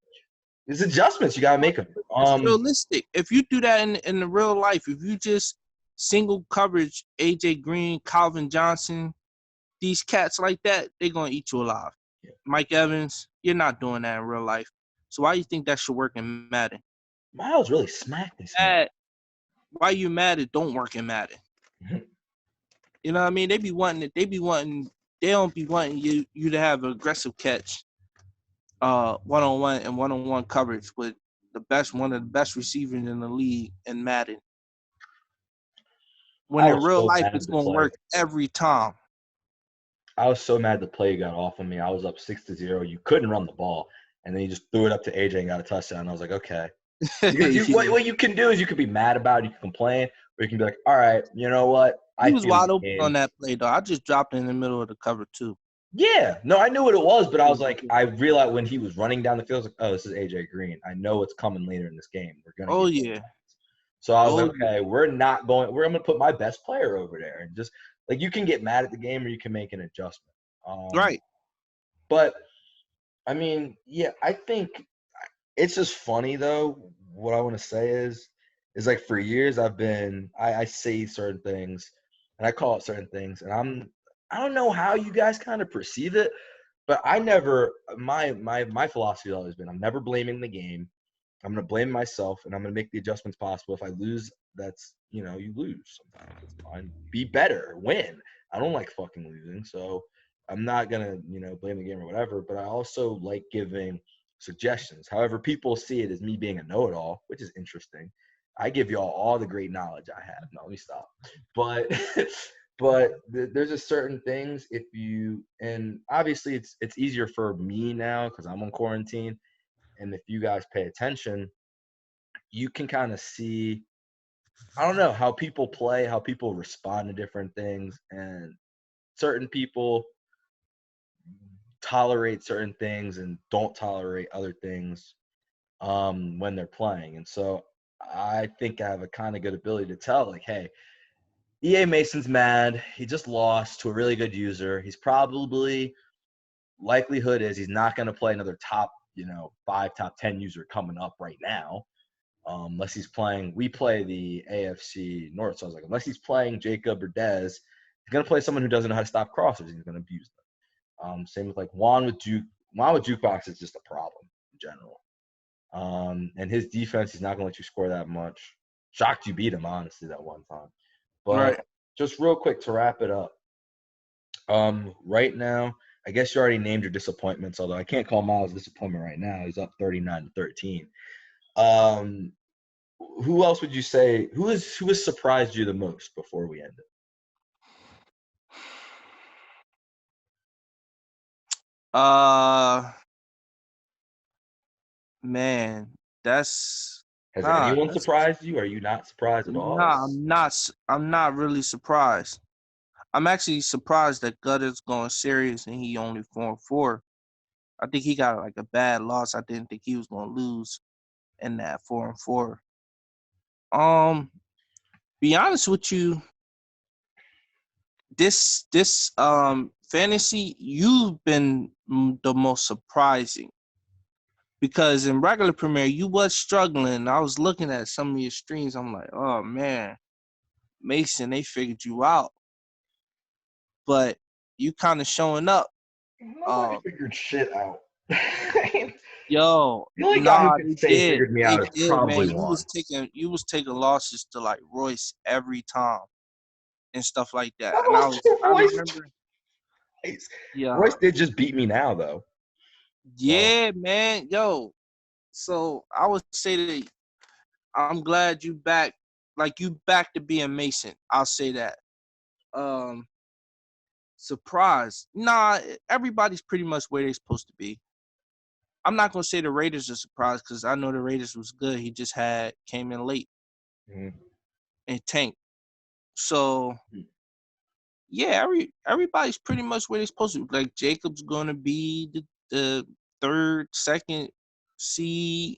There's adjustments you gotta make them. It's realistic. If you do that in the real life, if you just single coverage AJ Green, Calvin Johnson, these cats like that, they're gonna eat you alive. Yeah. Mike Evans, you're not doing that in real life. So why do you think that should work in Madden? Miles really smacked this man. Why you mad it don't work in Madden? You know what I mean? They don't be wanting you to have an aggressive catch, one-on-one and one-on-one coverage with one of the best receivers in the league in Madden. When I in was real so life, mad it's the going to play. work every time. I was so mad the play got off of me. I was up 6-0. You couldn't run the ball, and then you just threw it up to AJ and got a touchdown. I was like, okay. What you can do is you can be mad about it, you can complain, or you can be like, all right, you know what? He was wide open on that play, though. I just dropped it in the middle of the cover, too. Yeah. No, I knew what it was, but I was like, I realized when he was running down the field, I was like, oh, this is AJ Green. I know what's coming later in this game. We're going to get So I was like, okay, I'm going to put my best player over there. And just, like, you can get mad at the game or you can make an adjustment. Right. But, I mean, yeah, I think it's just funny, though. What I want to say is like for years I say certain things and I call it certain things. And I don't know how you guys kind of perceive it, but my philosophy has always been I'm never blaming the game. I'm going to blame myself, and I'm going to make the adjustments possible. If I lose, that's, you lose sometimes. It's fine. Be better. Win. I don't like fucking losing, so I'm not going to, blame the game or whatever, but I also like giving suggestions. However, people see it as me being a know-it-all, which is interesting. I give y'all all the great knowledge I have. No, let me stop. But there's just certain things and obviously it's easier for me now because I'm on quarantine. And if you guys pay attention, you can kind of see, I don't know, how people play, how people respond to different things. And certain people tolerate certain things and don't tolerate other things when they're playing. And so I think I have a kind of good ability to tell, like, hey, EA Mason's mad. He just lost to a really good user. He's probably, likelihood is he's not going to play another top 5, top 10 user coming up right now. Unless he's playing, we play the AFC North. So I was like, unless he's playing Jacob or Dez, he's going to play someone who doesn't know how to stop crossers. He's going to abuse them. Same with like Juan with Jukebox is just a problem in general. And his defense, he's not going to let you score that much. Shocked you beat him, honestly, that one time. But just real quick to wrap it up. Right now, I guess you already named your disappointments, although I can't call Miles a disappointment right now. He's up 39-13. Who else would you say who has surprised you the most before we end it? Man, has anyone surprised you? Are you not surprised at all? Nah, I'm not really surprised. I'm actually surprised that Gutter's going serious and he only 4-4. I think he got like a bad loss. I didn't think he was going to lose in that 4-4. Be honest with you, this fantasy, you've been the most surprising. Because in regular Premier, you was struggling. I was looking at some of your streams. I'm like, oh, man, Mason, they figured you out. But you kind of showing up. Nobody figured shit out. Yo, the only guy who could say figured me out is probably man. Juan. You was taking losses to like Royce every time and stuff like that. I remember. Yeah. Royce did just beat me now, though. Yeah, man. Yo, so I would say that I'm glad you back. Like you back to being Mason. I'll say that. Surprise. Nah, everybody's pretty much where they're supposed to be. I'm not gonna say the Raiders are surprised because I know the Raiders was good. He just came in late and tanked. So yeah, everybody's pretty much where they're supposed to be. Like Jacob's gonna be the third, second seed,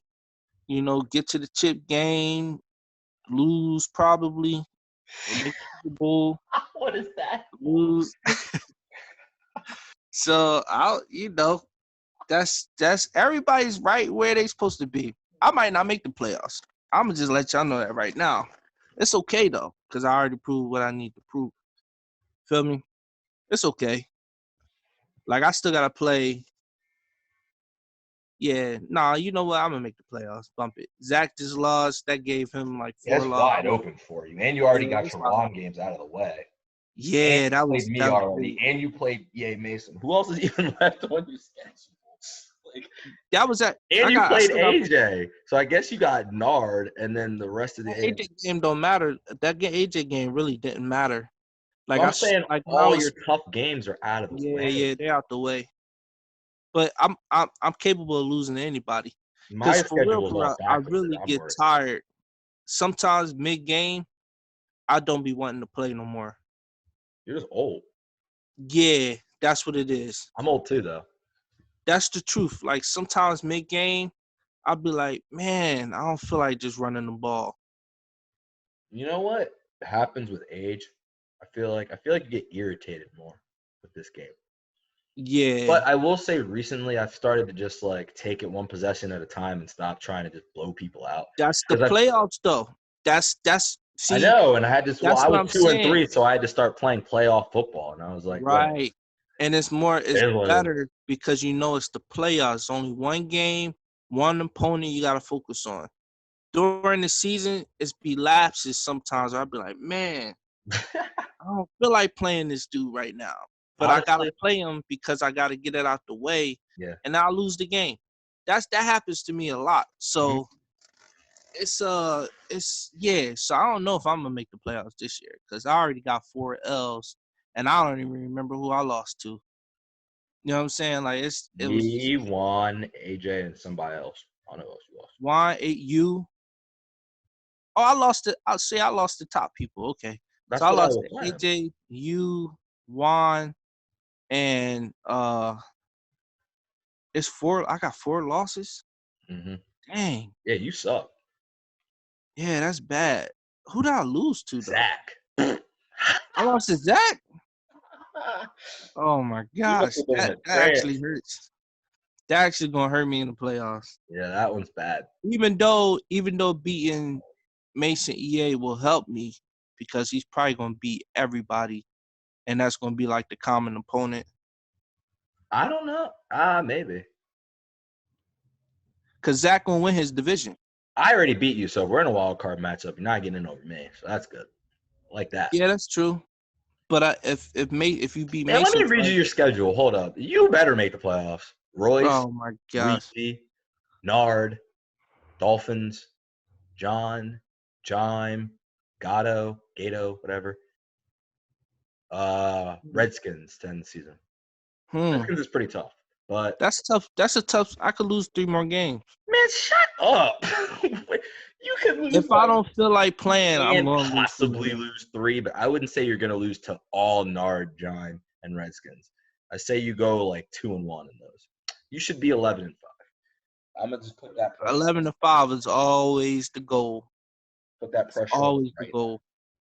get to the chip game, lose probably, or make the Super Bowl, What is that? lose. So that's everybody's right where they supposed to be. I might not make the playoffs. I'm gonna just let y'all know that right now. It's okay though, because I already proved what I need to prove. Feel me? It's okay. Like I still gotta play. Yeah, nah, you know what? I'm gonna make the playoffs. Bump it. Zach just lost. That gave him like Yeah, 4 it's losses. wide open for you, and you already Yeah, got it's your fine. lawn games out of the way. And Yeah, you played me that was already, big. and you played EA Mason. Who else is even left on your schedule? Like, That was that. and you I played still got AJ, so I guess you got Nard, and then the rest of the AJ game don't matter. AJ game really didn't matter. Like Well, I'm saying like when I all your was tough games are out of the way. yeah, they're out the way. But I'm capable of losing to anybody. My Cause for real, schedule is all I backwards, and really I'm get worried. tired. Sometimes mid game, I don't be wanting to play no more. You're just old. Yeah, that's what it is. I'm old too, though. That's the truth. Like sometimes mid game, I'll be like, man, I don't feel like just running the ball. You know what happens with age? I feel like you get irritated more with this game. Yeah, But I will say recently I've started to just like take it one possession at a time and stop trying to just blow people out. that's the Because playoffs though. That's I see, know, and I had this. Well, that's I what was I'm 2-3, saying. so I had to start playing playoff football, and I was like, whatever. Right. And it's It is what it is. better because it's the playoffs. Only one game, one opponent you gotta focus on. During the season, it's be lapses sometimes. I'll be like, man, I don't feel like playing this dude right now. But I gotta Honestly, play him because I gotta get it out the way, yeah. and I'll lose the game. That happens to me a lot. Mhm. So it's yeah. So I don't know if I'm gonna make the playoffs this year because I already got 4 L's, and I don't even remember who I lost to. You know what I'm saying? Like it was Me, Juan, AJ, and somebody else. I don't know who else you lost. Juan, you. Oh, I lost it. I'll say I lost the top people. Okay, so That's I what I lost was to playing. AJ, you, Juan, and it's 4. I got 4 losses. Hmm. Dang. Yeah, you suck. Yeah, that's bad. Who did I lose to though? Zach. I lost to Zach. Oh my You must gosh, have been in that a actually trance. hurts. That actually gonna hurt me in the playoffs. Yeah, that one's bad. Even though beating Mason EA will help me because he's probably gonna beat everybody, and that's gonna be like the common opponent. I don't know. Maybe. Cause Zach gonna win his division. I already beat you, so if we're in a wild card matchup, you're not getting in over me. So that's good. I like that. Yeah, that's true. But if you beat Man, let me Mason read you twice, your schedule. Hold up. You better make the playoffs. Royce, oh my gosh, Reese, Nard, Dolphins, John, Jime, Gato, whatever. Redskins 10 season. Redskins is pretty tough. But that's tough. That's a tough. I could lose 3 more games. man, shut up. You could lose If I like don't feel like playing, I'm and gonna lose 3 more possibly games. lose 3, but I wouldn't say you're gonna lose to all Nard, Jime, and Redskins. I say you go like 2-1 in those. You should be 11-5. I'm gonna just put that pressure. 11-5 is always the goal. Put that It's pressure on always the right now. goal.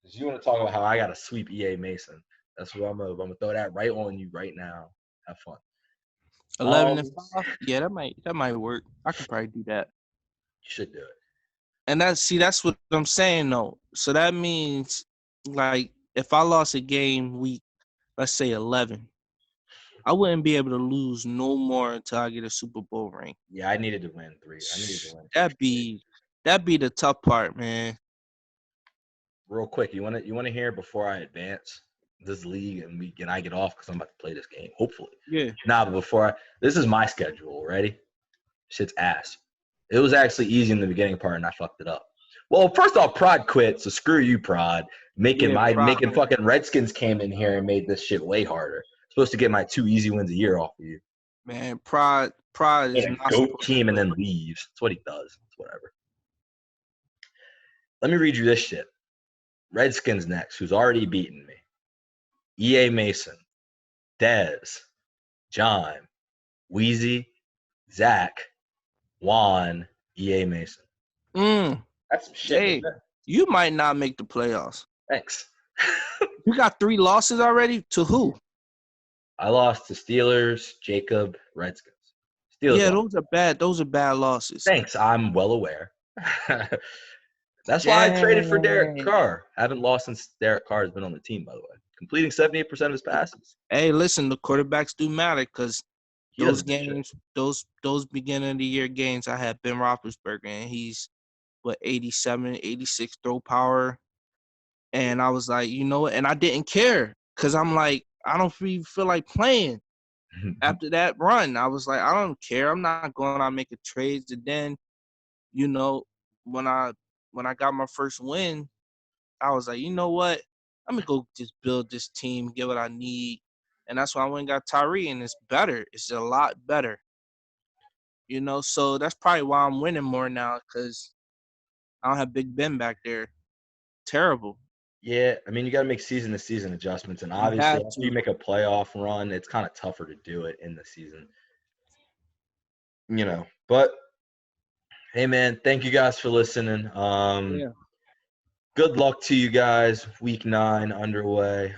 Because you want to talk about how I got to sweep EA Mason. That's what I'm gonna throw that right on you right now. Have fun. 11-5. Yeah, that might work. I could probably do that. You should do it. And that's what I'm saying though. So that means like if I lost a game week, let's say 11, I wouldn't be able to lose no more until I get a Super Bowl ring. Yeah, I needed to win 3. I needed to win 2 That'd straight. be the tough part, man. Real quick, you wanna hear before I advance this league and I get off because I'm about to play this game. Hopefully. Yeah. Nah, but this is my schedule. Ready? Shit's ass. It was actually easy in the beginning part, and I fucked it up. Well, first off, Prod quit, so screw you, Prod. Making fucking Redskins came in here and made this shit way harder. Supposed to get my 2 easy wins a year off of you. Man, pride is And a not goat supposed to team and quit. then leaves. That's what he does. It's whatever. Let me read you this shit. Redskins next, who's already beaten me. EA Mason, Dez, John, Wheezy, Zach, Juan, EA Mason. That's some shit. Hey, you might not make the playoffs. Thanks. You got 3 losses already? To who? I lost to Steelers, Jacob, Redskins. Steelers Yeah, lost. those are bad. Those are bad losses. Thanks. I'm well aware. That's why I traded for Derek Dang. Carr. I haven't lost since Derek Carr has been on the team, by the way. Completing 78% of his passes. Hey, listen, the quarterbacks do matter because He those doesn't do shit. games, those beginning of the year games, I had Ben Roethlisberger, and he's 87, 86 throw power, and I was like, you know what? And I didn't care because I'm like, I don't even feel like playing. After that run, I was like, I don't care. I'm not going out making trades. And then, you know, when I got my first win, I was like, you know what? I'm gonna go just build this team, get what I need. And that's why I went and got Tyree, and it's better. It's a lot better. You know, so that's probably why I'm winning more now, because I don't have Big Ben back there. Terrible. Yeah, I mean, you got to make season-to-season adjustments, and You obviously, have after to. you make a playoff run, it's kind of tougher to do it in the season. You know, but hey, man, thank you guys for listening. Yeah. Good luck to you guys. Week 9 underway.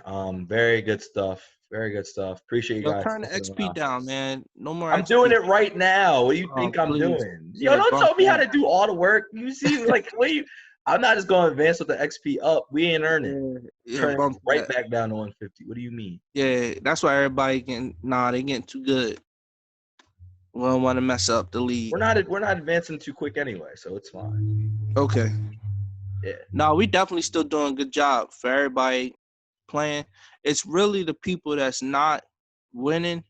Very good stuff. Very good stuff. Appreciate you Yo, guys. turn the XP down, man. No more I'm XP. doing it right now. What do you Oh, think I'm please. doing? Yo, Yeah, don't bump tell me how that. to do all the work. You see, like, what do you? I'm not just going to advance with the XP up. We ain't earning. Yeah, Turn it bump right that. back down to 150. What do you mean? Yeah, that's why everybody they getting too good. We don't want to mess up the league. We're not advancing too quick anyway, so it's fine. Okay. Yeah. No, we definitely still doing a good job for everybody playing. It's really the people that's not winning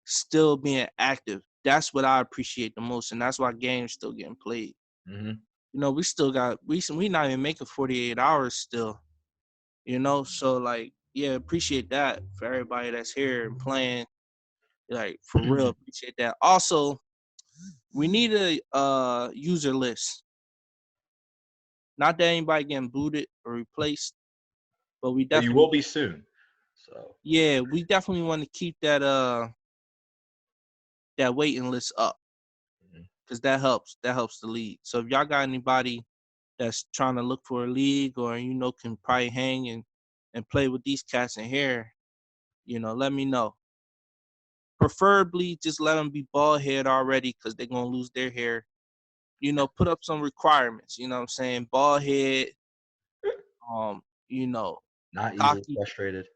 still being active. That's what I appreciate the most, and that's why games still getting played. Mm-hmm. You know, we still got we not even making 48 hours still. You know, so like, yeah, appreciate that for everybody that's here and playing. Like, for real, appreciate that. Also, we need a user list. Not that anybody getting booted or replaced, but we But you definitely, will be soon. So yeah, we definitely want to keep that waiting list up, because that helps. That helps the league. So if y'all got anybody that's trying to look for a league, or can probably hang and play with these cats in here, let me know. Preferably, just let them be bald head already, because they're gonna lose their hair. Put up some requirements. You know what I'm saying? Bald head. Um, you know, not easily cocky. frustrated.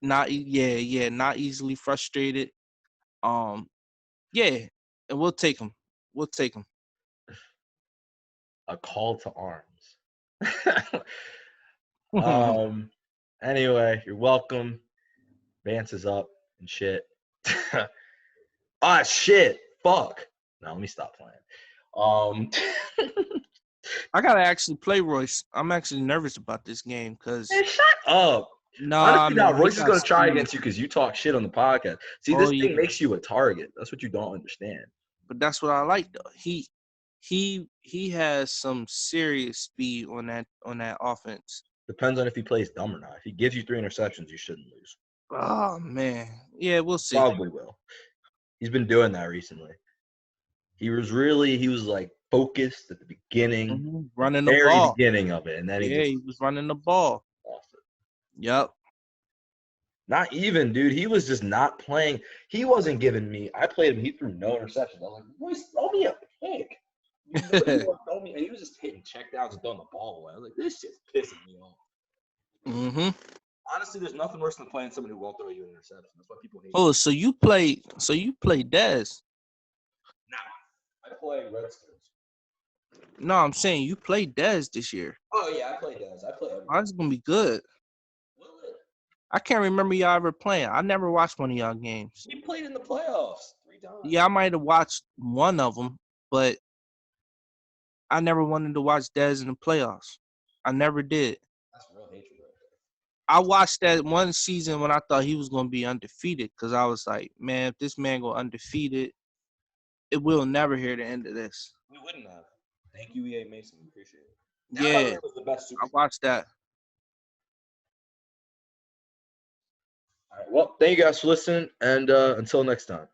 Not easily frustrated. Yeah, and we'll take them. We'll take them. A call to arms. Anyway, you're welcome. Vance is up and shit. Shit. Fuck. No, let me stop playing. I gotta actually play Royce. I'm actually nervous about this game because Man, shut up. nah, Honestly, now man, he Royce is got going to try speed. against you because you talk shit on the podcast. See, Oh this yeah, thing makes you a target. That's what you don't understand. but that's what I like though. He has some serious speed on that offense. Depends on if he plays dumb or not. If he gives you 3 interceptions, you shouldn't lose. Oh man, yeah, we'll see. Probably will. He's been doing that recently. He was like focused at the beginning, Running the very ball. beginning of it, and then Yeah, he was running the ball. lost it. Yep. Not even, dude. He was just not playing. He wasn't giving me. I played him. He threw no interceptions. I was like, Royce, throw me a pick. You know you want to throw me. And he was just hitting checkdowns and throwing the ball away. I was like, this shit's pissing me off. Honestly, there's nothing worse than playing somebody who won't throw you an interception. That's why people hate. Oh, so you play Dez? Nah, I play Redskins. No, I'm saying you played Dez this year. Oh yeah, I play Dez. I play everybody. Oh, that's gonna be good. I can't remember y'all ever playing. I never watched one of y'all games. He played in the playoffs 3 times. Yeah, I might have watched one of them, but I never wanted to watch Dez in the playoffs. I never did. That's real hatred right there. I watched that one season when I thought he was going to be undefeated, because I was like, man, if this man go undefeated, it will never hear the end of this. We wouldn't have. Thank you, EA Mason. We appreciate it. Yeah, was the best Super I watched that. All right. Well, thank you guys for listening, and until next time.